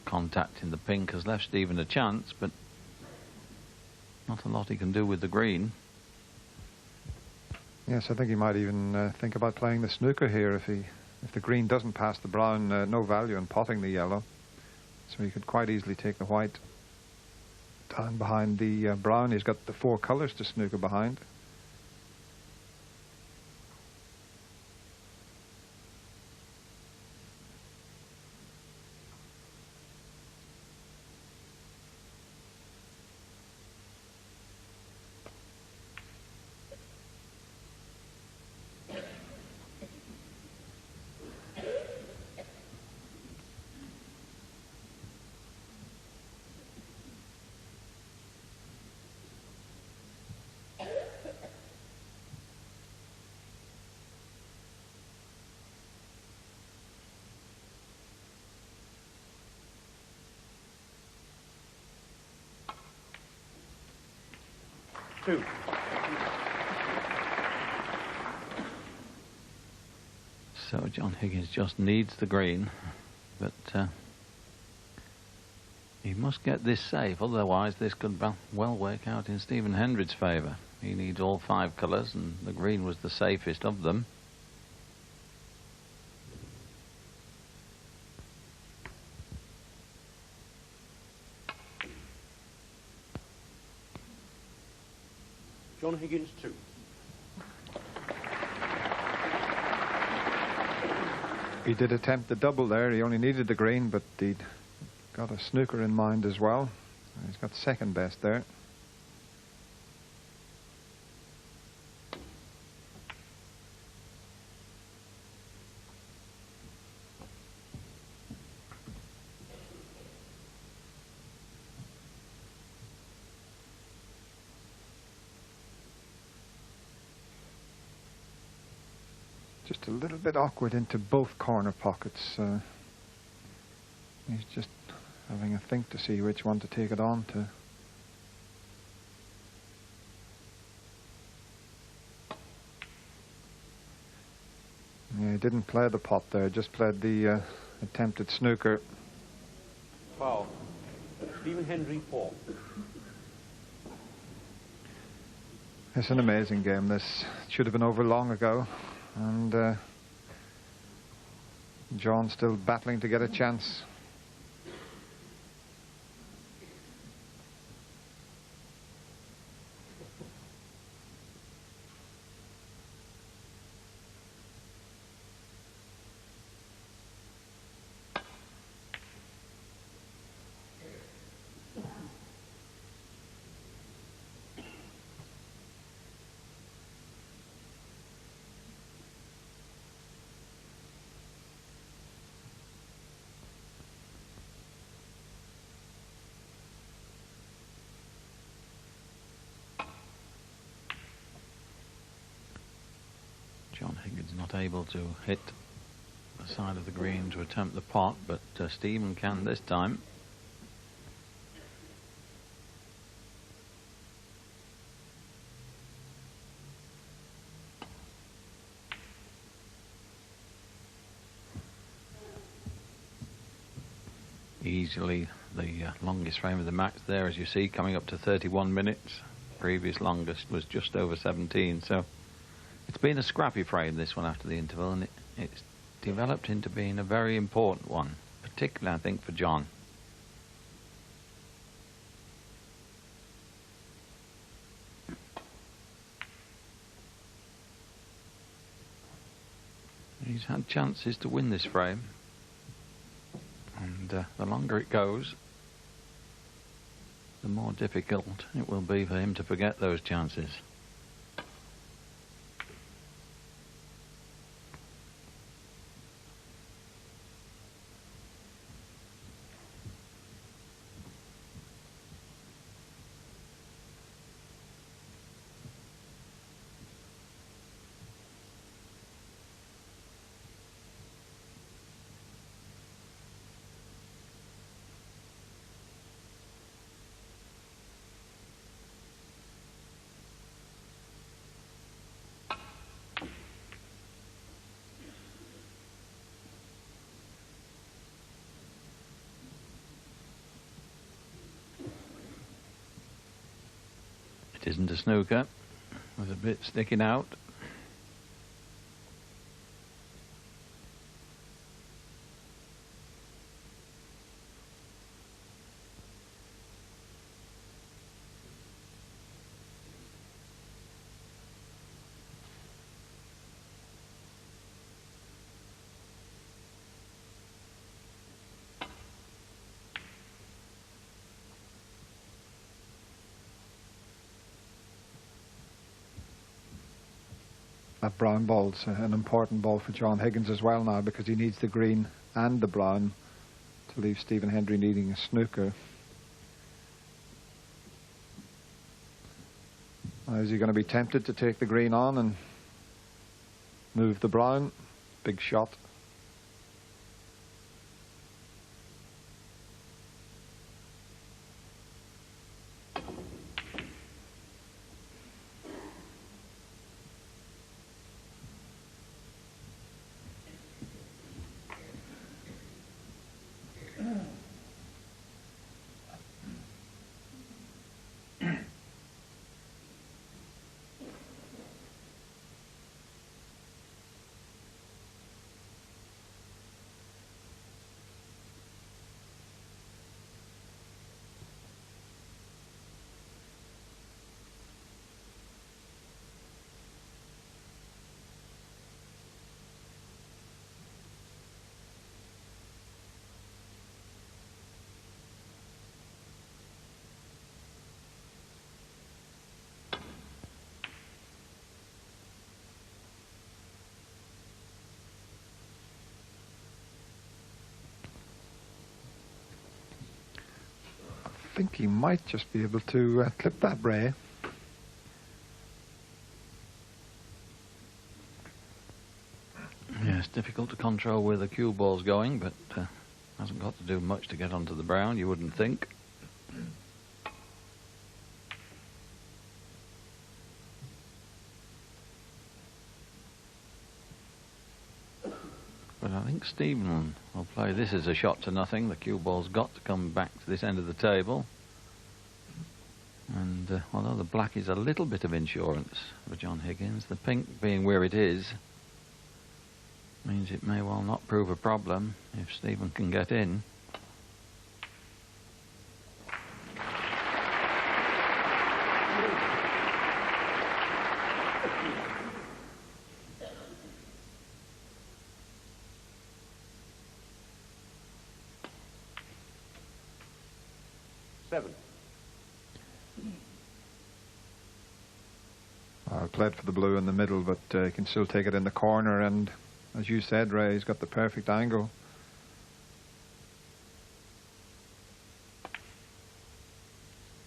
Contact in the pink has left Stephen a chance, but not a lot he can do with the green. Yes, I think he might even think about playing the snooker here if the green doesn't pass the brown. No value in potting the yellow, so he could quite easily take the white down behind the brown. He's got the four colours to snooker behind. 2. So John Higgins just needs the green, but he must get this safe, otherwise this could well work out in Stephen Hendry's favour. He needs all 5 colours, and the green was the safest of them. John Higgins 2. He did attempt the double there. He only needed the green, but he'd got a snooker in mind as well. He's got second best there. Just a little bit awkward into both corner pockets. He's just having a think to see which one to take it on to. Yeah, he didn't play the pot there, just played the attempted snooker. 12. Stephen Hendry 4. It's an amazing game. This should have been over long ago. And John still battling to get a chance. John Higgins not able to hit the side of the green to attempt the pot, but Stephen can this time. Easily the longest frame of the match there, as you see, coming up to 31 minutes. Previous longest was just over 17, so it's been a scrappy frame, this one, after the interval, and it's developed into being a very important one, particularly, I think, for John. He's had chances to win this frame, and the longer it goes, the more difficult it will be for him to forget those chances. It isn't a snooker, with a bit sticking out. That brown ball's an important ball for John Higgins as well now, because he needs the green and the brown to leave Stephen Hendry needing a snooker. Now, is he going to be tempted to take the green on and move the brown? Big shot. think he might just be able to clip that, Ray. Yeah, it's difficult to control where the cue ball's going, but hasn't got to do much to get onto the brown, you wouldn't think. But I think Stephen will play this as a shot to nothing. The cue ball's got to come back to this end of the table. And although the black is a little bit of insurance for John Higgins, the pink being where it is means it may well not prove a problem if Stephen can get in. Seven. I played for the blue in the middle, but he can still take it in the corner, and as you said, Ray, he's got the perfect angle.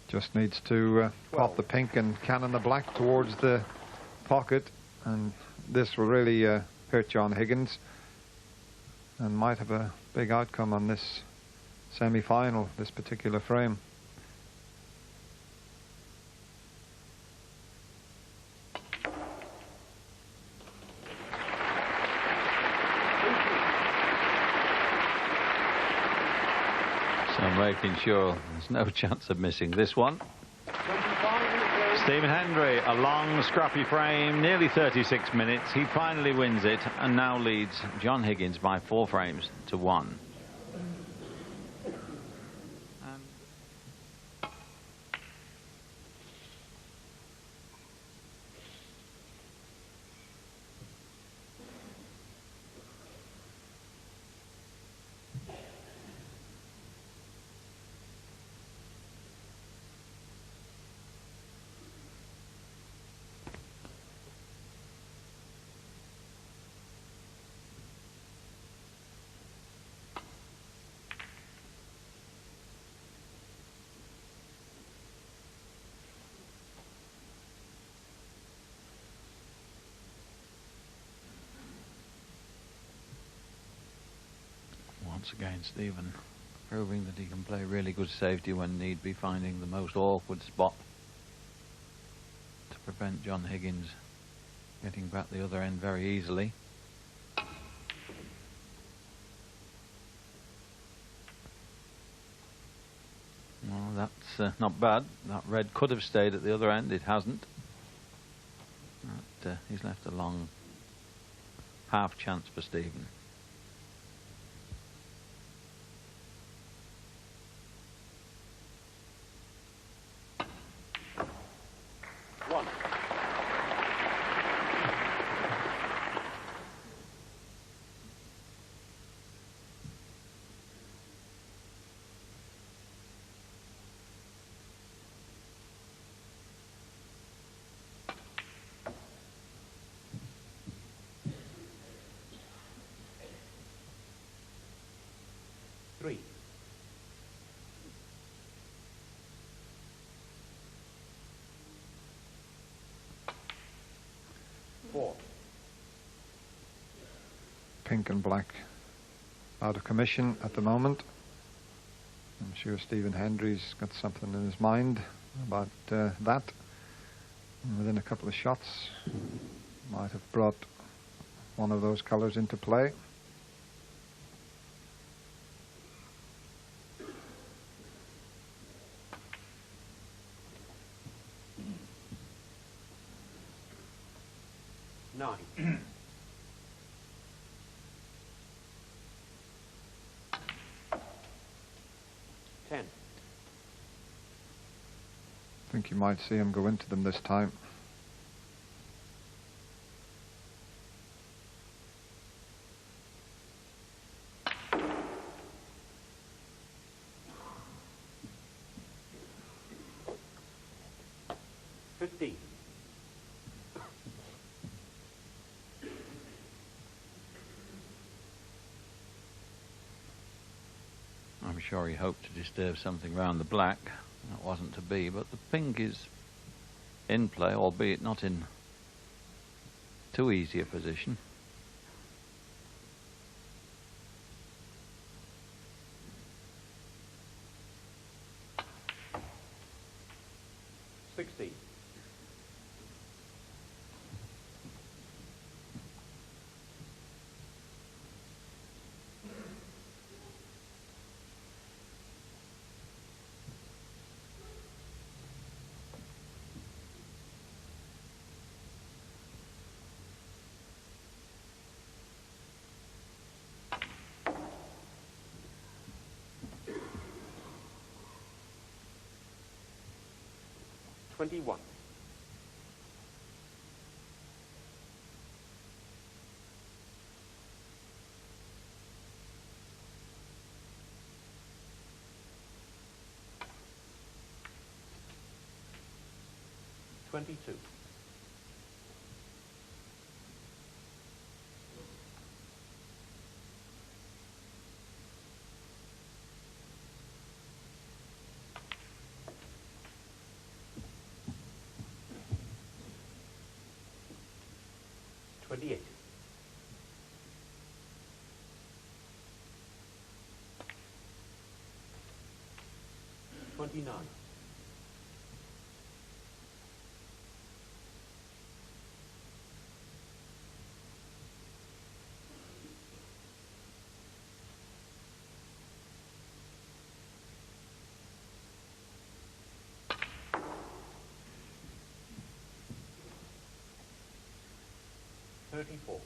Just needs to pop the pink and cannon the black towards the pocket, and this will really hurt John Higgins and might have a big outcome on this semi-final, this particular frame. So making sure there's no chance of missing this one. Stephen Hendry, a long, scrappy frame, nearly 36 minutes. He finally wins it and now leads John Higgins by 4 frames to 1. Once again, Stephen proving that he can play really good safety when need be, finding the most awkward spot to prevent John Higgins getting back the other end very easily. Well, that's not bad. That red could have stayed at the other end. It hasn't. But, he's left a long half chance for Stephen. Three. Four. Pink and black out of commission at the moment. I'm sure Stephen Hendry's got something in his mind about that. And within a couple of shots, might have brought one of those colours into play. Nine. 10. I think you might see him go into them this time. I'm sure he hoped to disturb something round the black. That wasn't to be, but the pink is in play, albeit not in too easy a position. $60. 21. 22. 28. 29. 34.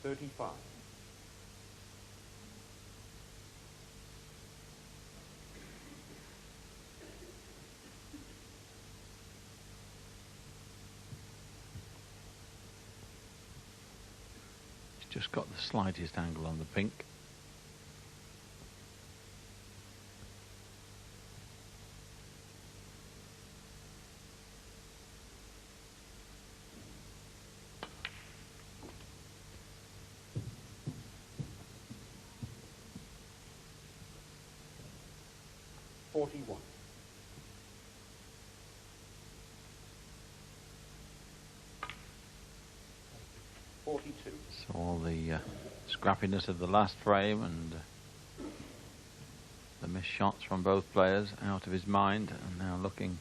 35. 'He's just got the slightest angle on the pink.41. 42. So all the scrappiness of the last frame and the missed shots from both players out of his mind, and now looking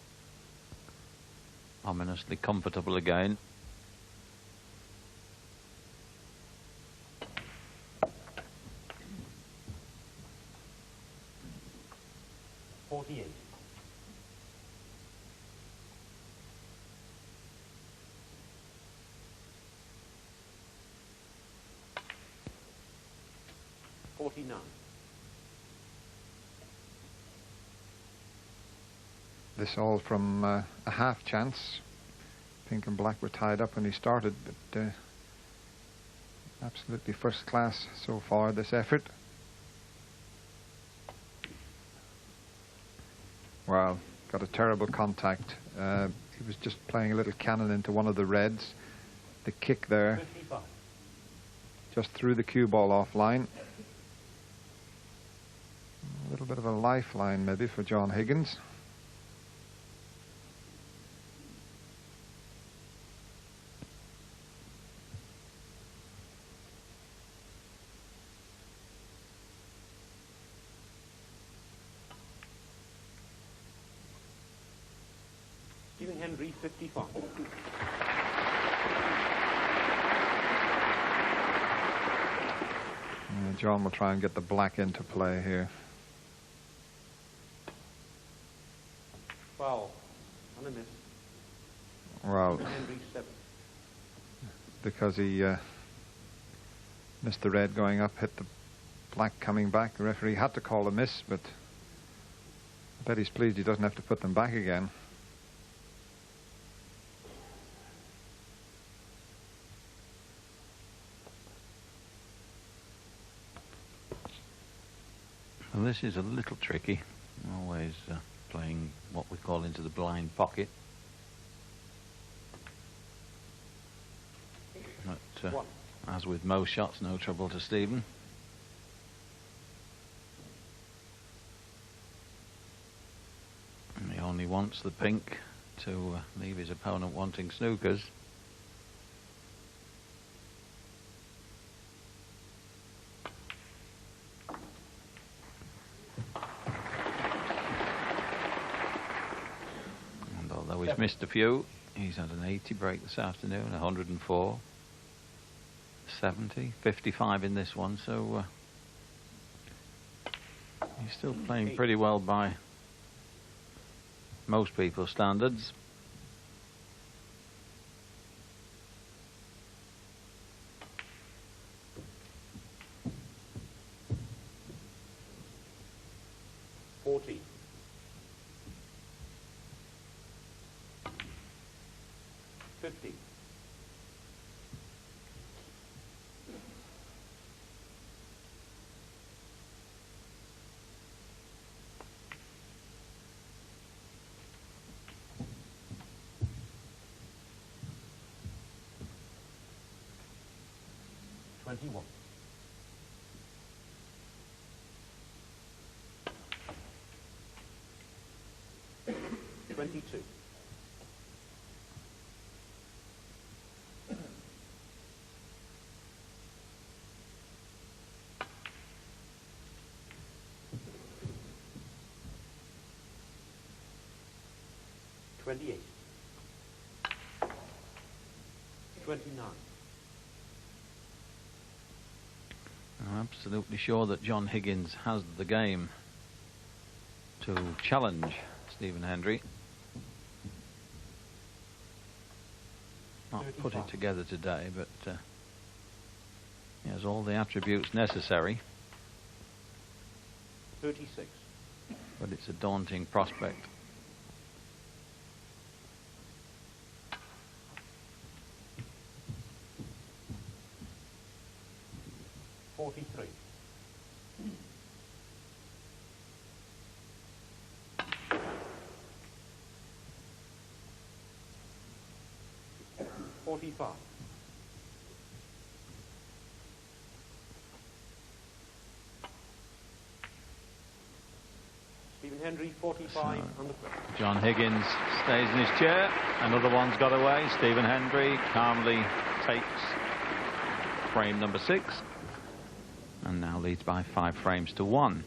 ominously comfortable again. This all from a half chance. Pink and black were tied up when he started, but absolutely first class so far, this effort. Wow, got a terrible contact. He was just playing a little cannon into one of the reds. The kick there 55. just threw the cue ball offline. A little bit of a lifeline maybe for John Higgins. Hendry, 55. John will try and get the black into play here. Foul. And a miss. Well, Hendry, 7. because he missed the red going up, hit the black coming back. The referee had to call a miss, but I bet he's pleased he doesn't have to put them back again. Well, this is a little tricky. Always playing what we call into the blind pocket. as with most shots, no trouble to Stephen. And he only wants the pink to leave his opponent wanting snookers. And although he's missed a few, he's had an 80 break this afternoon, 104, 70, 55 in this one, so he's still playing pretty well by most people's standards. $21. $22. $28. $29. I'm absolutely sure that John Higgins has the game to challenge Stephen Hendry. Not put it together today, but he has all the attributes necessary. 36. But it's a daunting prospect. $43. $45. Stephen Hendry, 45 on the front. John Higgins stays in his chair. Another one's got away. Stephen Hendry calmly takes frame number 6 and now leads by 5 frames to 1.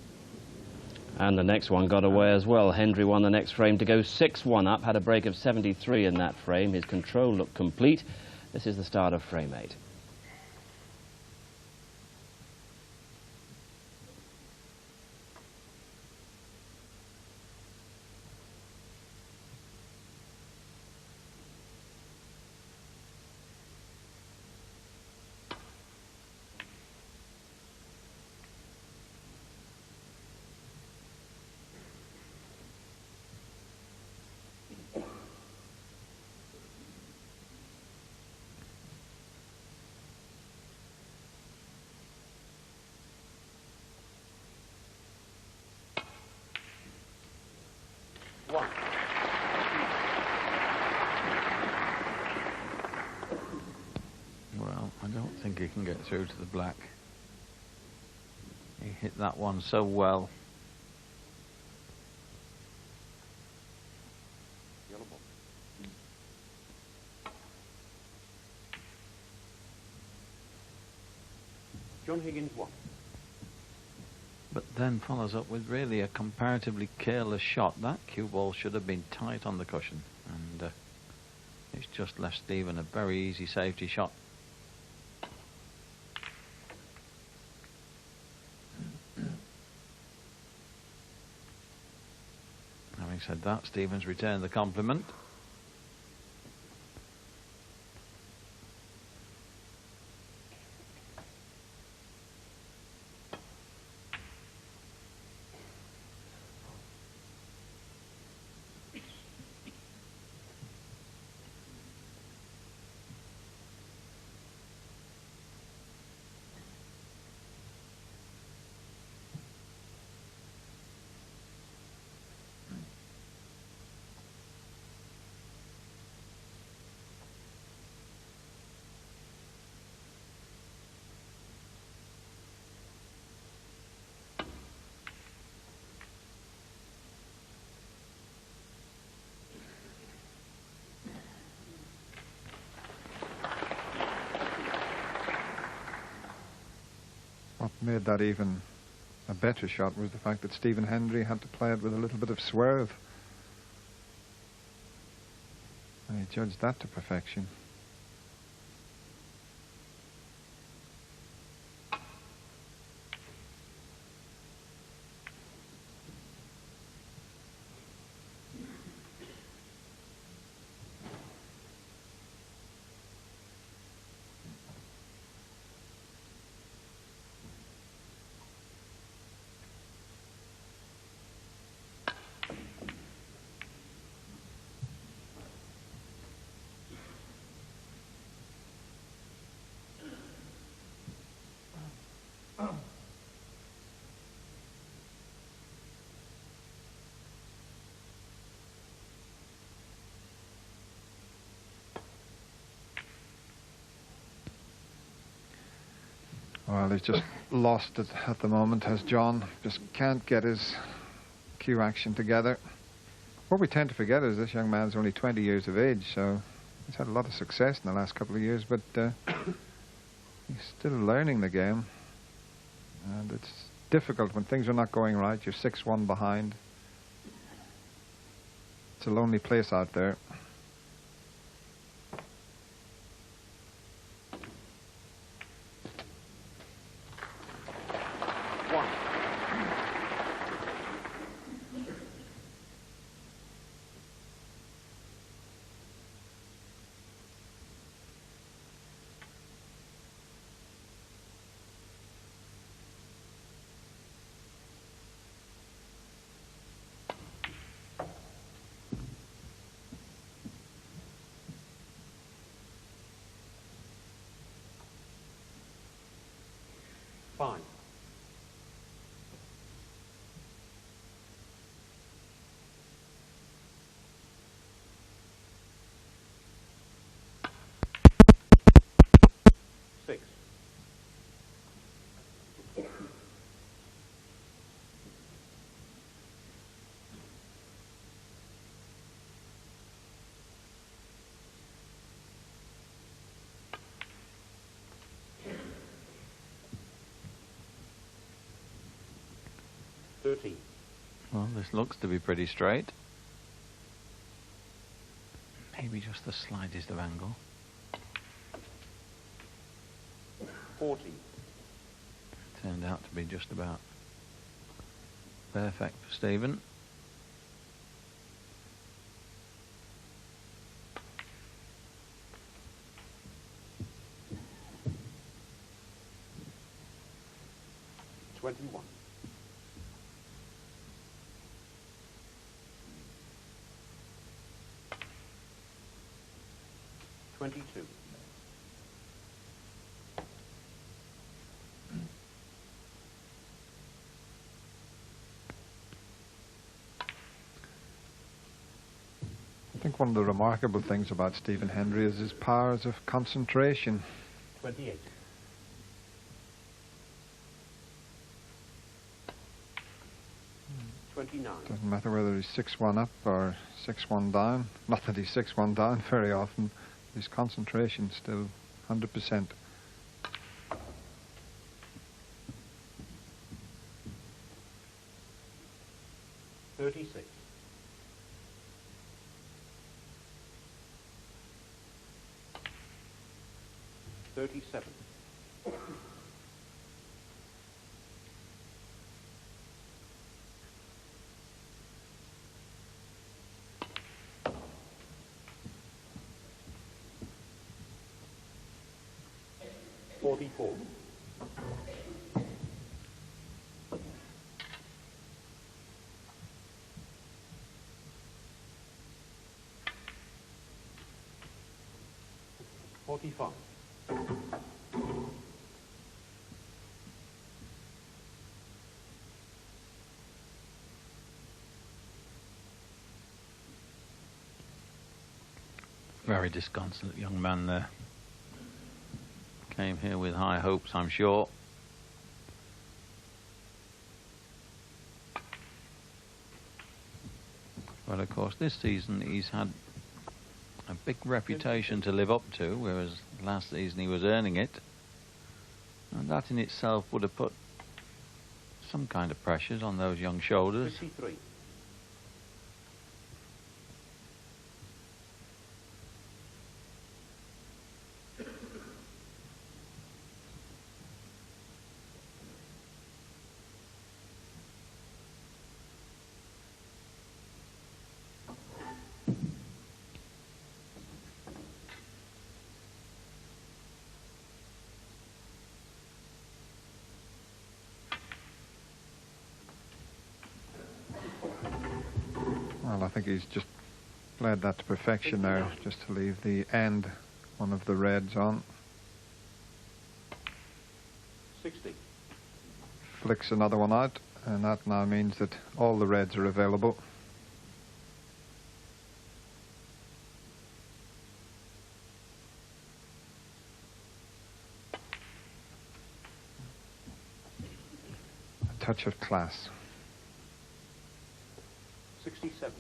And the next one got away as well. Hendry won the next frame to go 6-1 up, had a break of 73 in that frame. His control looked complete. This is the start of frame 8. Well, I don't think he can get through to the black. He hit that one so well. John Higgins, 1. But then follows up with really a comparatively careless shot. That cue ball should have been tight on the cushion, and it's just left Stephen a very easy safety shot. Having said that, Stephen's returned the compliment. made that even a better shot was the fact that Stephen Hendry had to play it with a little bit of swerve. And he judged that to perfection. Well, he's just lost it at the moment, has John. Just can't get his cue action together. What we tend to forget is this young man's only 20 years of age, so he's had a lot of success in the last couple of years, but he's still learning the game. And it's difficult when things are not going right. You're 6-1 behind. It's a lonely place out there. Fine. Six. Well, this looks to be pretty straight. Maybe just the slightest of angle. 40. Turned out to be just about perfect for Stephen. $21. 22. I think one of the remarkable things about Stephen Hendry is his powers of concentration. 28. Doesn't matter whether he's 6-1 up or 6-1 down. Not that he's 6-1 down very often. His concentration still 100%. $36. 37. 44. 45. Very disconsolate young man there. Came here with high hopes, I'm sure. But of course this season he's had a big reputation to live up to, whereas last season he was earning it. And that in itself would have put some kind of pressures on those young shoulders. 53. Well, I think he's just played that to perfection there, just to leave the end, one of the reds on. 60. Flicks another one out, and that now means that all the reds are available. A touch of class. 67.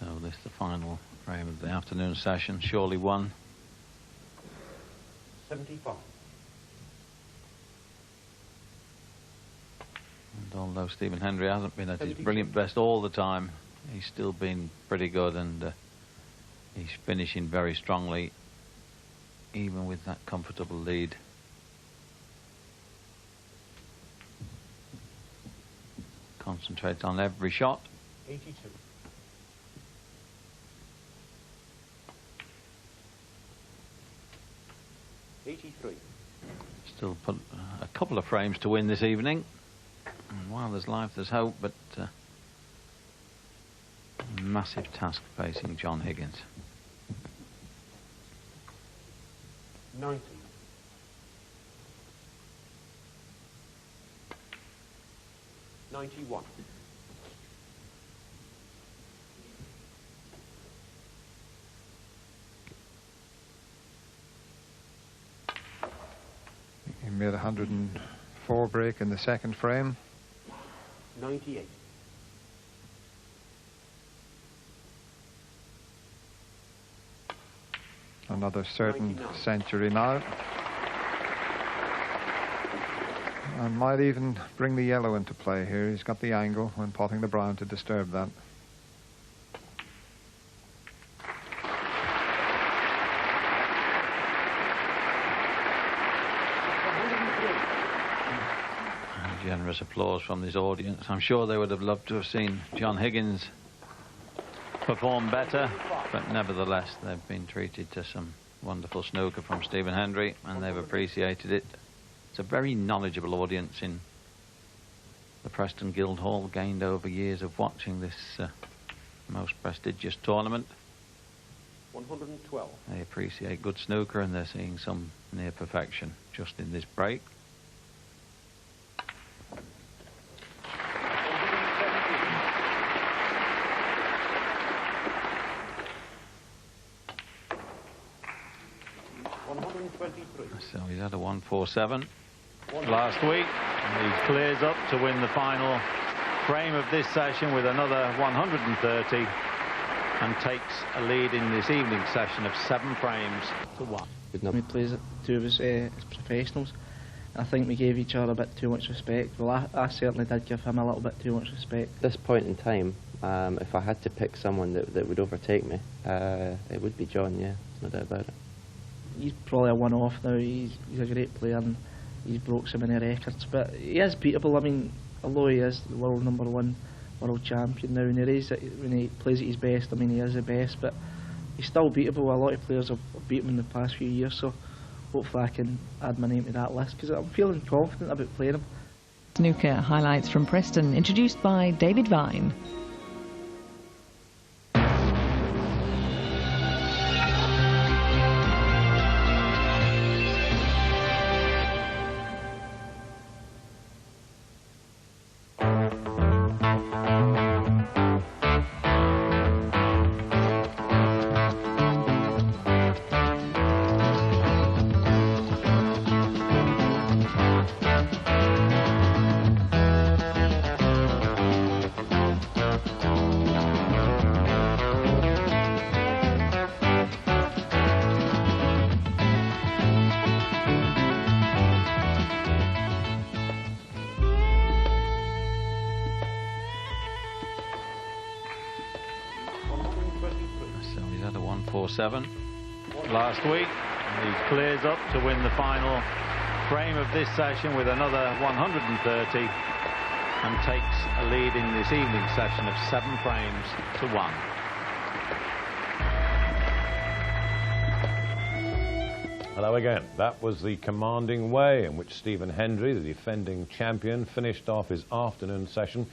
So this is the final frame of the afternoon session. Surely won. 75. And although Stephen Hendry hasn't been at his brilliant best all the time, he's still been pretty good, and he's finishing very strongly, even with that comfortable lead. Concentrates on every shot. 82. Still put a couple of frames to win this evening. And while there's life, there's hope, but massive task facing John Higgins. 90. 91. He made a 104 break in the second frame. 98. Another certain 99. century now. And might even bring the yellow into play here. He's got the angle when potting the brown to disturb that. Generous applause from this audience. I'm sure they would have loved to have seen John Higgins perform better, but nevertheless they've been treated to some wonderful snooker from Stephen Hendry, and they've appreciated it. It's a very knowledgeable audience in the Preston Guildhall, gained over years of watching this most prestigious tournament. 112. They appreciate good snooker, and they're seeing some near perfection just in this break. 123. So he's had a 147 last week, and he clears up to win the final frame of this session with another 130, and takes a lead in this evening's session of 7 frames to 1. We plays it, two of us as professionals. I think we gave each other a bit too much respect. Well, I certainly did give him a little bit too much respect. At this point in time, if I had to pick someone that would overtake me, it would be John, yeah, no doubt about it. He's probably a one-off now. He's a great player, and he's broke so many records. But he is beatable. I mean, although he is the world #1 world champion now, and when he plays at his best, I mean, he is the best, but he's still beatable. A lot of players have beat him in the past few years, so hopefully I can add my name to that list, because I'm feeling confident about playing him. Snooker highlights from Preston, introduced by David Vine. a 147 last week. He clears up to win the final frame of this session with another 130 and takes a lead in this evening session of 7 frames to 1. Hello again. That was the commanding way in which Stephen Hendry, the defending champion, finished off his afternoon session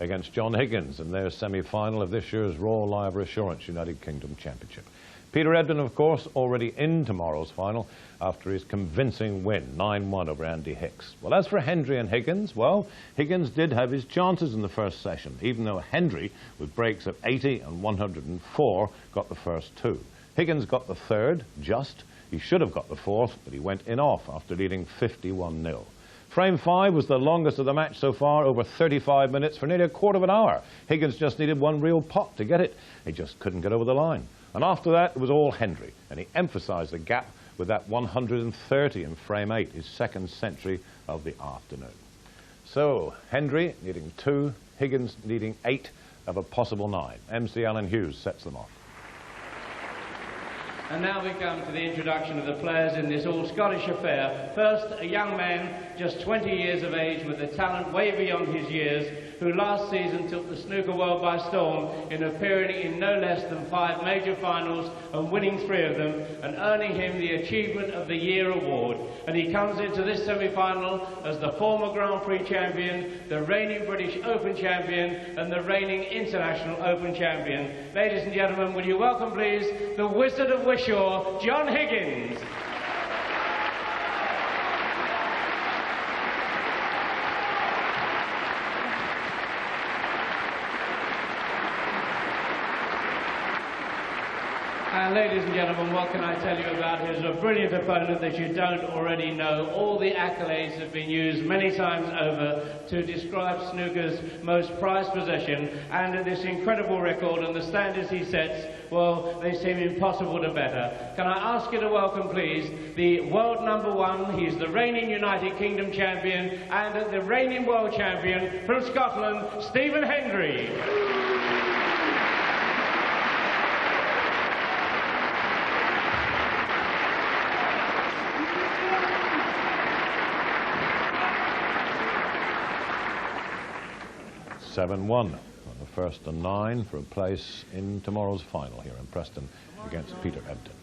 against John Higgins in their semi-final of this year's Royal Liver Assurance United Kingdom Championship. Peter Ebdon, of course, already in tomorrow's final after his convincing win, 9-1 over Andy Hicks. Well, as for Hendry and Higgins, well, Higgins did have his chances in the first session, even though Hendry, with breaks of 80 and 104, got the first 2. Higgins got the third, just. He should have got the fourth, but he went in off after leading 51-0. Frame 5 was the longest of the match so far, over 35 minutes for nearly a quarter of an hour. Higgins just needed one real pot to get it. He just couldn't get over the line. And after that, it was all Hendry, and he emphasised the gap with that 130 in frame 8, his second century of the afternoon. So, Hendry needing 2, Higgins needing 8 of a possible 9. MC Alan Hughes sets them off. And now we come to the introduction of the players in this all-Scottish affair. First, a young man, just 20 years of age, with a talent way beyond his years, who last season took the snooker world by storm in appearing in no less than 5 major finals and winning 3 of them, and earning him the Achievement of the Year award. And he comes into this semi-final as the former Grand Prix champion, the reigning British Open champion, and the reigning International Open champion. Ladies and gentlemen, will you welcome, please, the Wizard of Wishaw, John Higgins. And ladies and gentlemen, what can I tell you about his brilliant opponent that you don't already know? All the accolades have been used many times over to describe snooker's most prized possession, and this incredible record and the standards he sets, well, they seem impossible to better. Can I ask you to welcome, please, the world #1, he's the reigning United Kingdom champion and the reigning world champion from Scotland, Stephen Hendry. On the first and 9 for a place in tomorrow's final here in Preston against Peter Ebdon.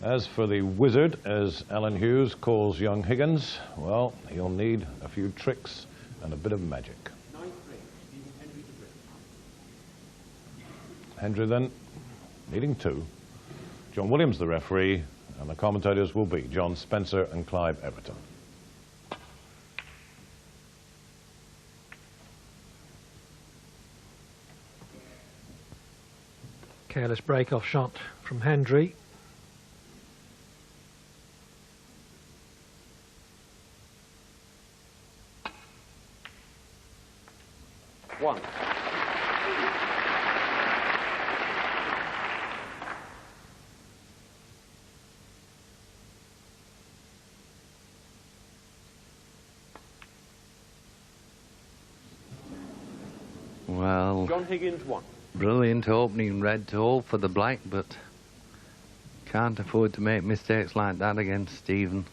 As for the wizard, as Alan Hughes calls young Higgins, well, he'll need a few tricks and a bit of magic. Hendry then needing 2. John Williams the referee, and the commentators will be John Spencer and Clive Everton. Careless break-off shot from Hendry. One. Well, John Higgins, 1. Brilliant opening red tool for the black, but can't afford to make mistakes like that against Stephen.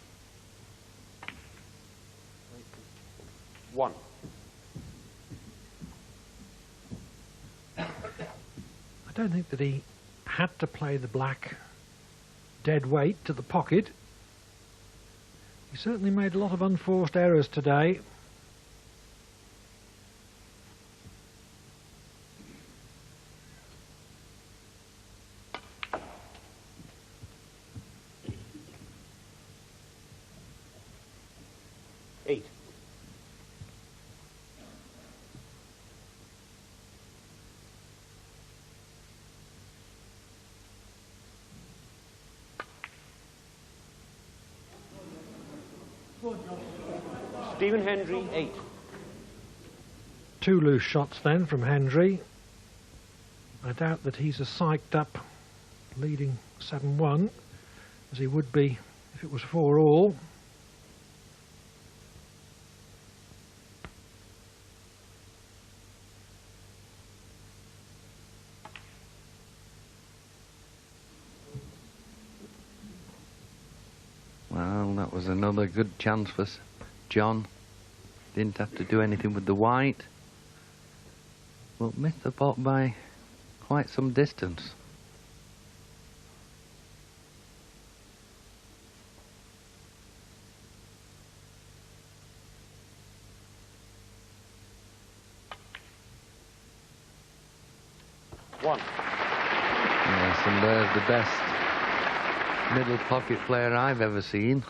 1. I don't think that he had to play the black dead weight to the pocket. He certainly made a lot of unforced errors today. Stephen Hendry, 8. 2 loose shots then from Hendry. I doubt that he's as psyched up leading 7-1 as he would be if it was 4-all. was another good chance for John. Didn't have to do anything with the white, but missed the pot by quite some distance. One. Yes, and there's the best middle pocket player I've ever seen.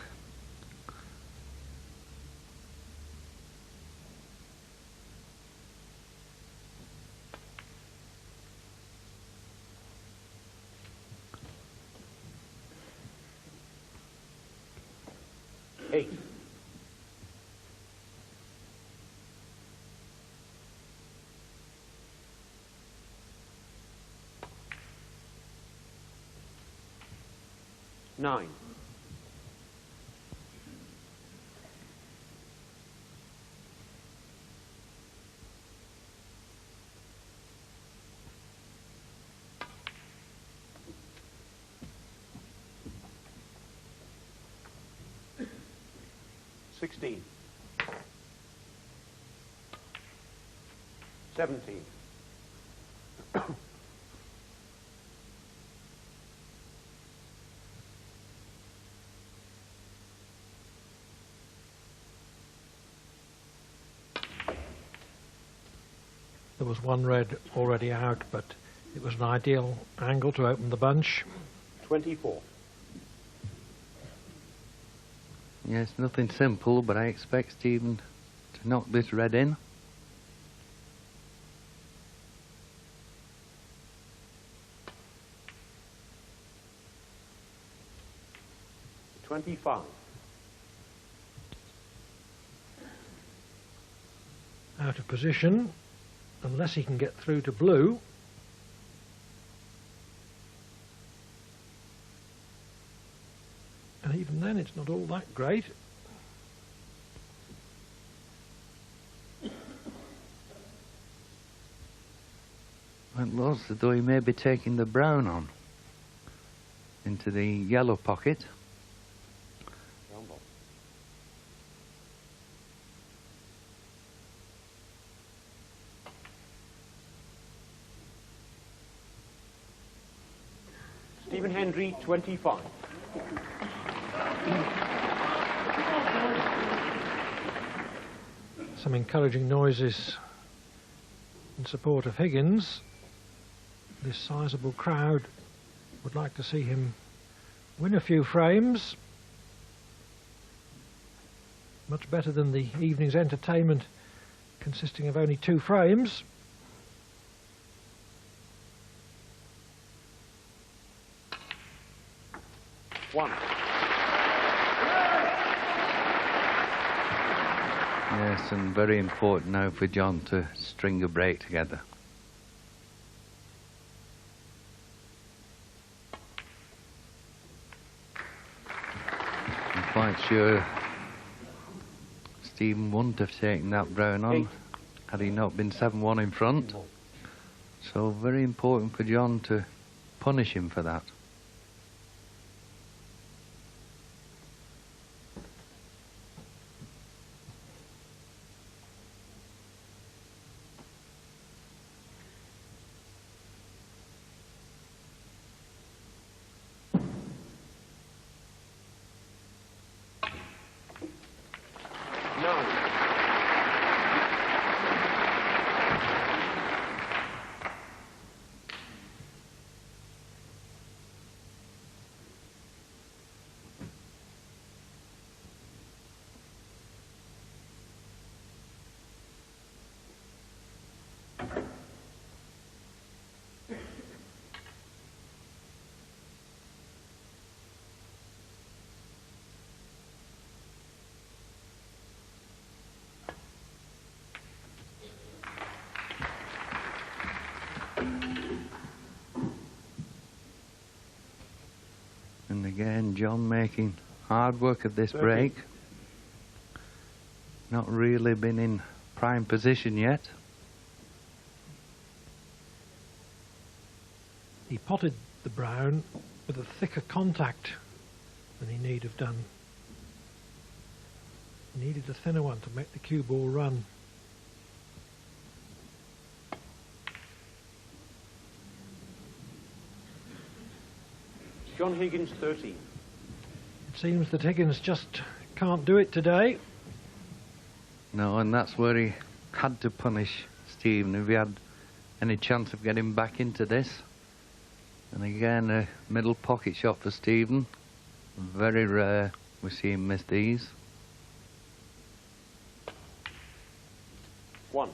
Eight. Nine. Sixteen. 17. There was one red already out, but it was an ideal angle to open the bunch. 24. Yes, nothing simple, but I expect Stephen to knock this red in. $25. Out of position, unless he can get through to blue. And even then it's not all that great. It looks as though he may be taking the brown on into the yellow pocket. Stephen Hendry, 25. Some encouraging noises in support of Higgins. This sizable crowd would like to see him win a few frames. Much better than the evening's entertainment consisting of only 2 frames. One. Yes, and very important now for John to string a break together. I'm quite sure Stephen wouldn't have taken that brown on had he not been 7-1 in front. So very important for John to punish him for that. And again, John making hard work of this break. Not really been in prime position yet. He potted the brown with a thicker contact than he need have done. Needed a thinner one to make the cue ball run. John Higgins, 13. It seems that Higgins just can't do it today. No, and that's where he had to punish Stephen if he had any chance of getting back into this. And again, a middle pocket shot for Stephen. Very rare we see him miss these. 1.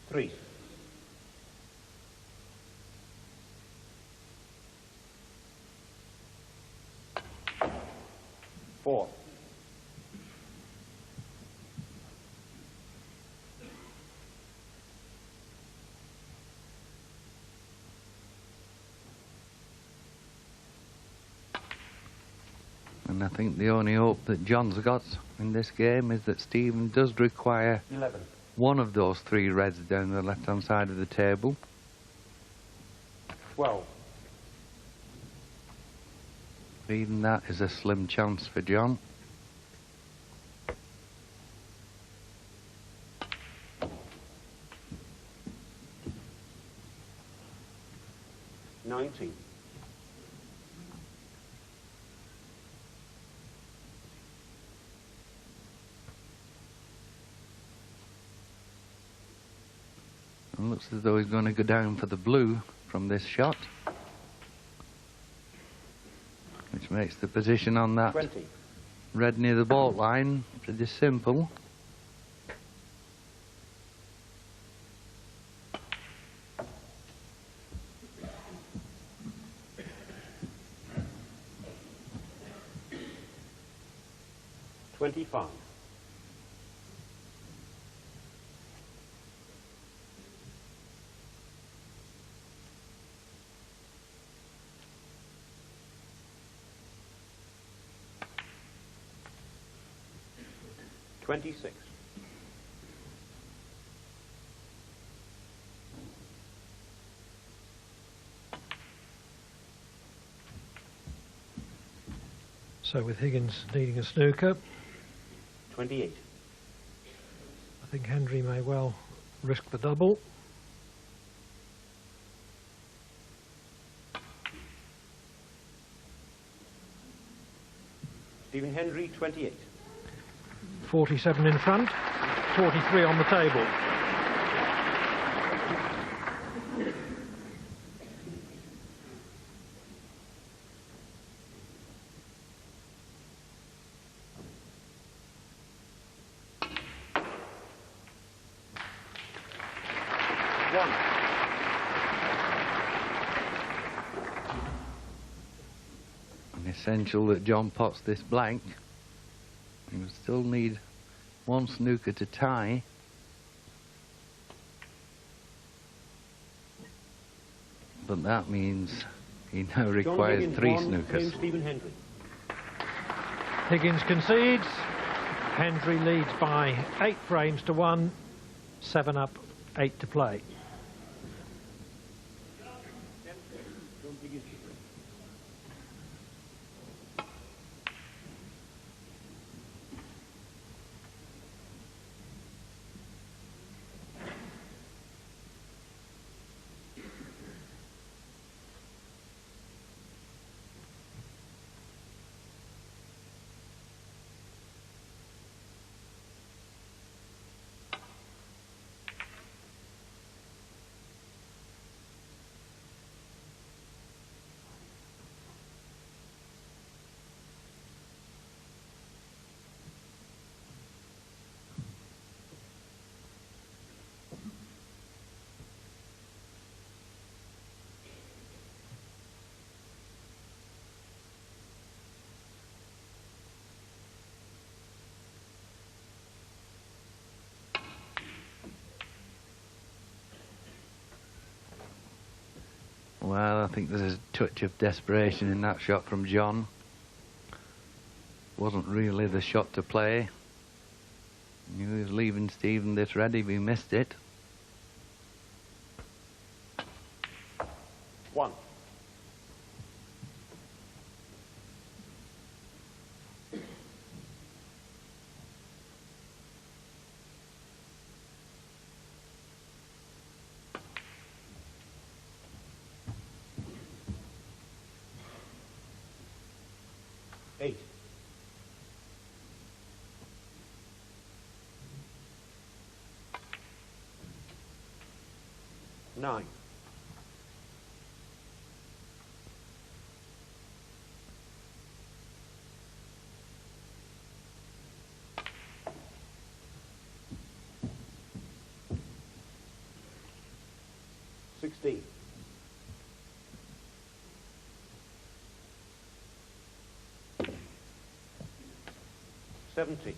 Three. 4. 'And I think the only hope that John's got in this game is that Stephen does require 11. one of those 3 reds down the left-hand side of the table. 12. But even that is a slim chance for John. 19. 'And looks as though he's going to go down for the blue from this shot, which makes the position on that 20. red near the baulk line pretty simple. $25. 26. 'So with Higgins needing a snooker, 28. I think Hendry may well risk the double. Stephen Hendry, 28. 47 in front, 43 on the table. And essential that John pots this blank. He will still need one snooker to tie. But that means he now requires 3 snookers. Stephen Hendry. Higgins concedes. Hendry leads by 8 frames to 1. 7 up, 8 to play. Well, I think there's a touch of desperation in that shot from John. wasn't really the shot to play. He was leaving Stephen this red if he missed it. 1. Eight. 9. 16. 17.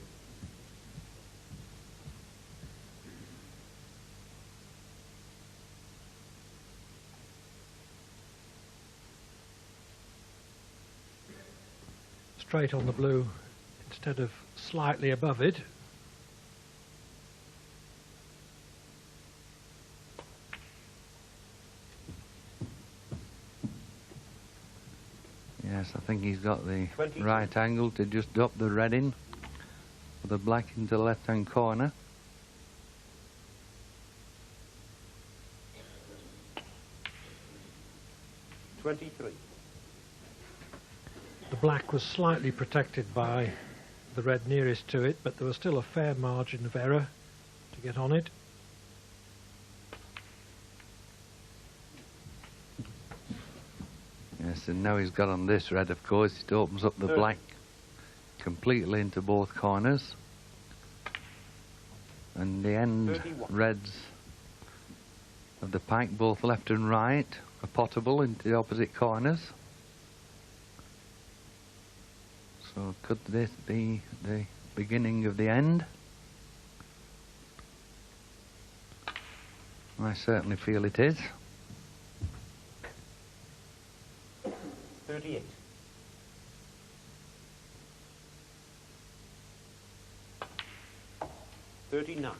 'Straight on the blue instead of slightly above it. Yes, I think he's got the 22. right angle to just drop the red in, with the black into the left-hand corner. The black was slightly protected by the red nearest to it, but there was still a fair margin of error to get on it. Yes, and now he's got on this red, of course, it opens up the black completely into both corners. And the end 31. reds of the pack, both left and right, are potable into the opposite corners. So could this be the beginning of the end? I certainly feel it is. 38. 39.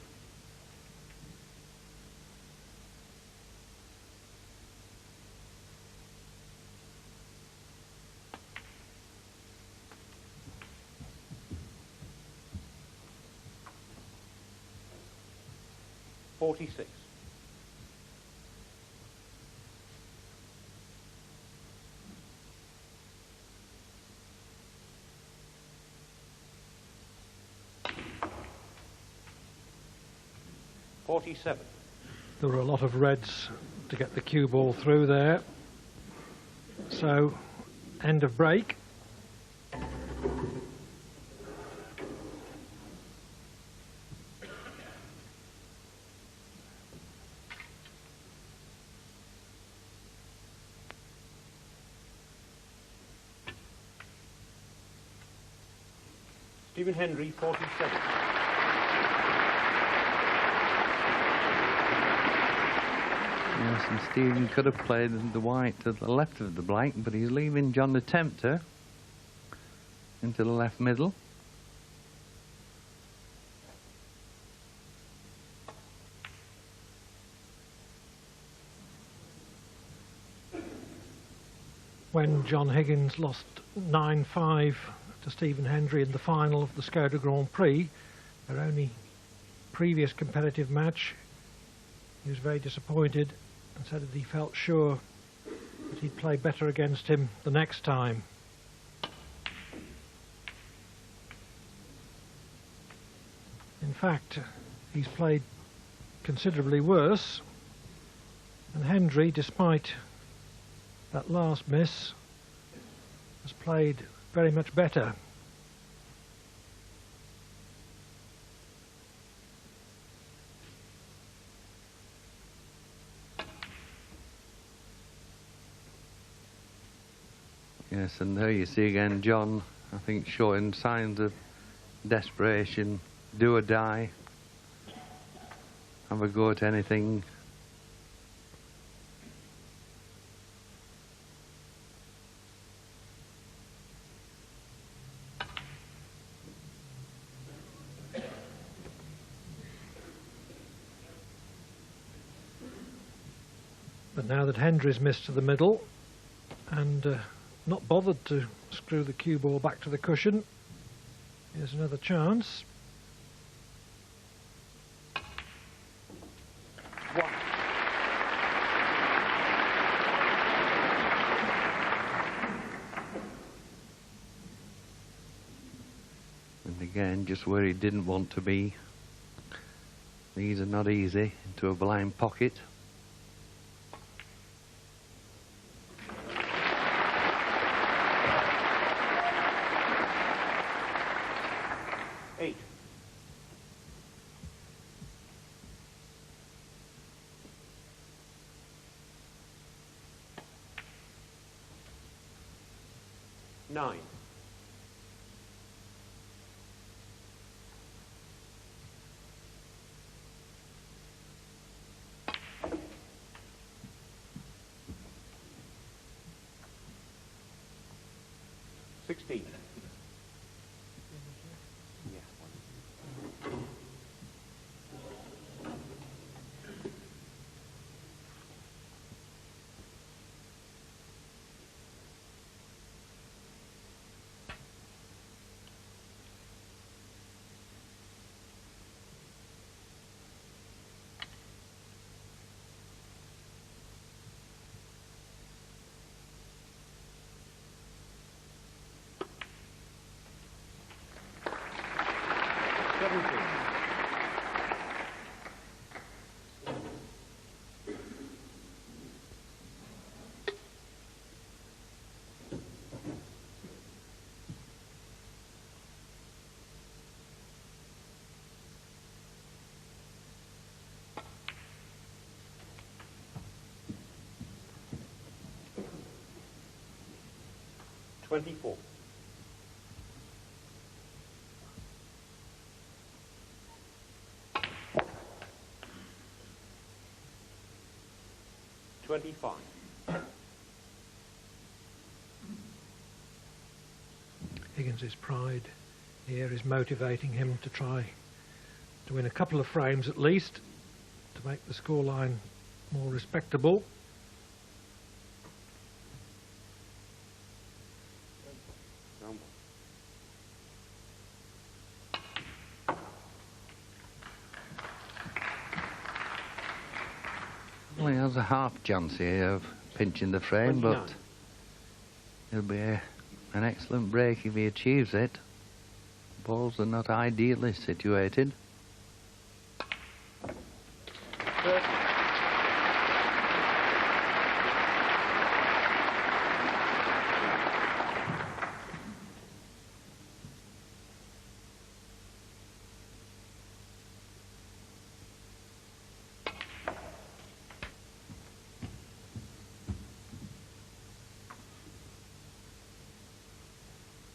46. 47. There were a lot of reds to get the cue ball through there. So, end of break. Stephen Hendry, 47. Yes, and Stephen could have played the white to the left of the black, but he's leaving John the Tempter into the left middle. When John Higgins lost 9-5 to Stephen Hendry in the final of the Skoda Grand Prix, their only previous competitive match, he was very disappointed and said that he felt sure that he'd play better against him the next time. In fact, he's played considerably worse, and Hendry, despite that last miss, has played very much better. Yes, and there you see again John, I think, showing signs of desperation, do or die, have a go at anything. But now that Hendry's missed to the middle and not bothered to screw the cue ball back to the cushion, here's another chance. And again, just where he didn't want to be. These are not easy, into a blind pocket. Eight. Nine. 16. $24. $25. Higgins's pride here is motivating him to try to win a couple of frames at least to make the scoreline more respectable. Well, he has a half chance here of pinching the frame, 29. but it'll be an excellent break if he achieves it. Balls are not ideally situated. 30.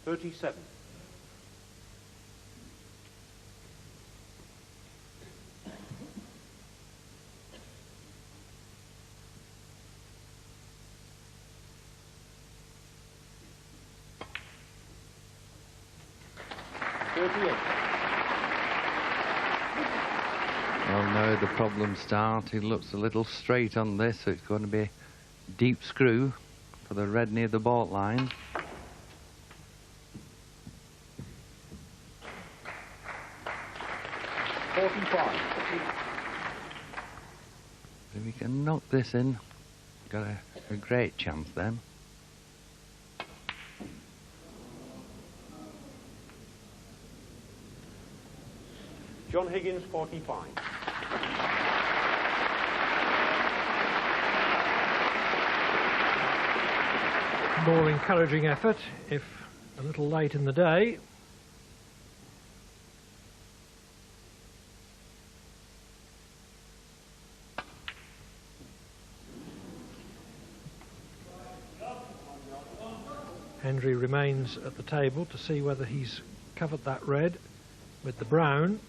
$37. Well, now the problems start. He looks a little straight on this, so it's going to be a deep screw for the red near the baulk line. If he can knock this in, got a great chance then. John Higgins, 45. More encouraging effort, if a little late in the day. Hendry remains at the table to see whether he's covered that red with the brown.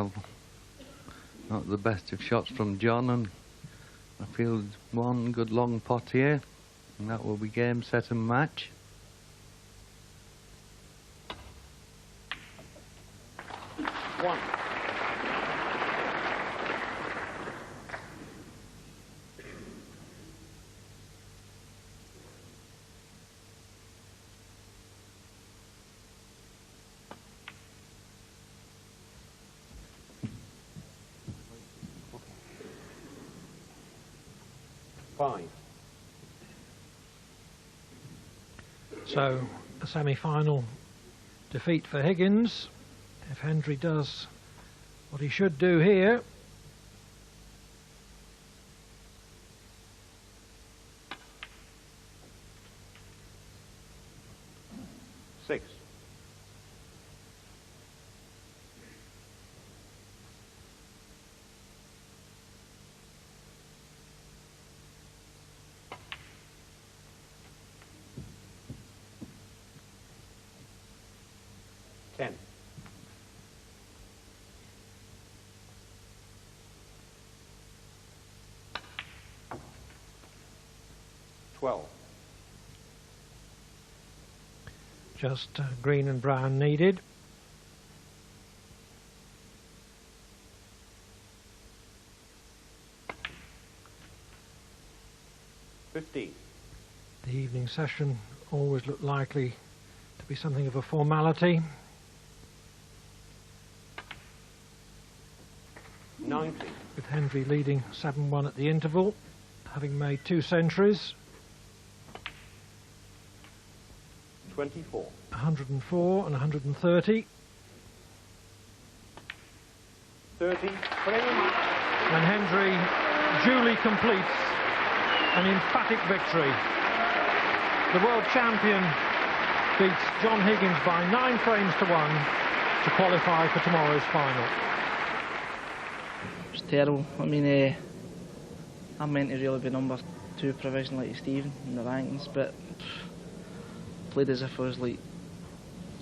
well, not the best of shots from John, and I feel one good long pot here, and that will be game, set and match. One. Five. So, a semi-final defeat for Higgins. If Hendry does what he should do here, Six. Ten. 12. just green and brown needed. The evening session always looked likely to be something of a formality. 90. With Hendry leading 7-1 at the interval, having made 2 centuries. 24. 104 and 130. 30. And Hendry duly completes an emphatic victory. The world champion beats John Higgins by 9 frames to 1 to qualify for tomorrow's final. It was terrible. I mean, I'm meant to really be number 2 provision like Stephen in the rankings, but played as if I was like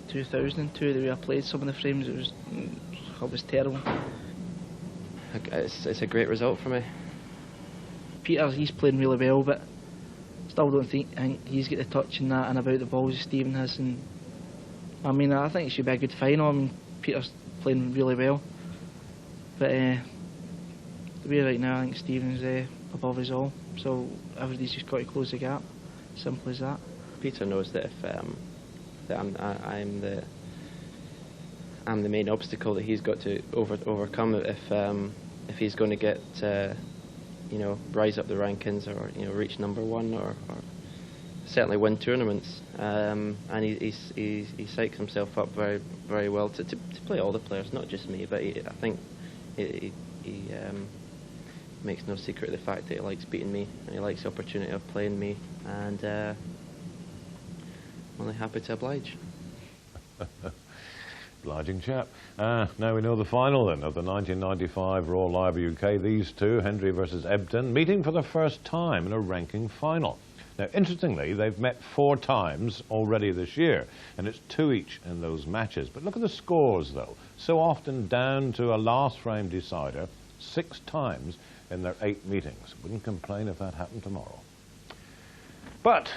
2002. The way I played some of the frames, it was terrible. It's a great result for me. Peter, he's playing really well, but still don't think he's got the touch in that and about the balls Stephen has. And I mean, I think it should be a good final. I mean, Peter's playing really well, but the way right now, I think Stephen's above us all. So everybody's just got to close the gap. Simple as that. Peter knows that if that I'm the main obstacle that he's got to overcome if he's going to get rise up the rankings or reach number 1 or certainly win tournaments. And he psychs himself up very, very well to play all the players, not just me. But I think he makes no secret of the fact that he likes beating me and he likes the opportunity of playing me, and I'm only happy to oblige. Obliging chap. Now we know the final then of the 1995 Royal Library UK. These two, Hendry versus Ebden, meeting for the first time in a ranking final. Now, interestingly, they've met 4 times already this year, and it's 2 each in those matches. But look at the scores, though. So often down to a last frame decider, 6 times in their 8 meetings. Wouldn't complain if that happened tomorrow. But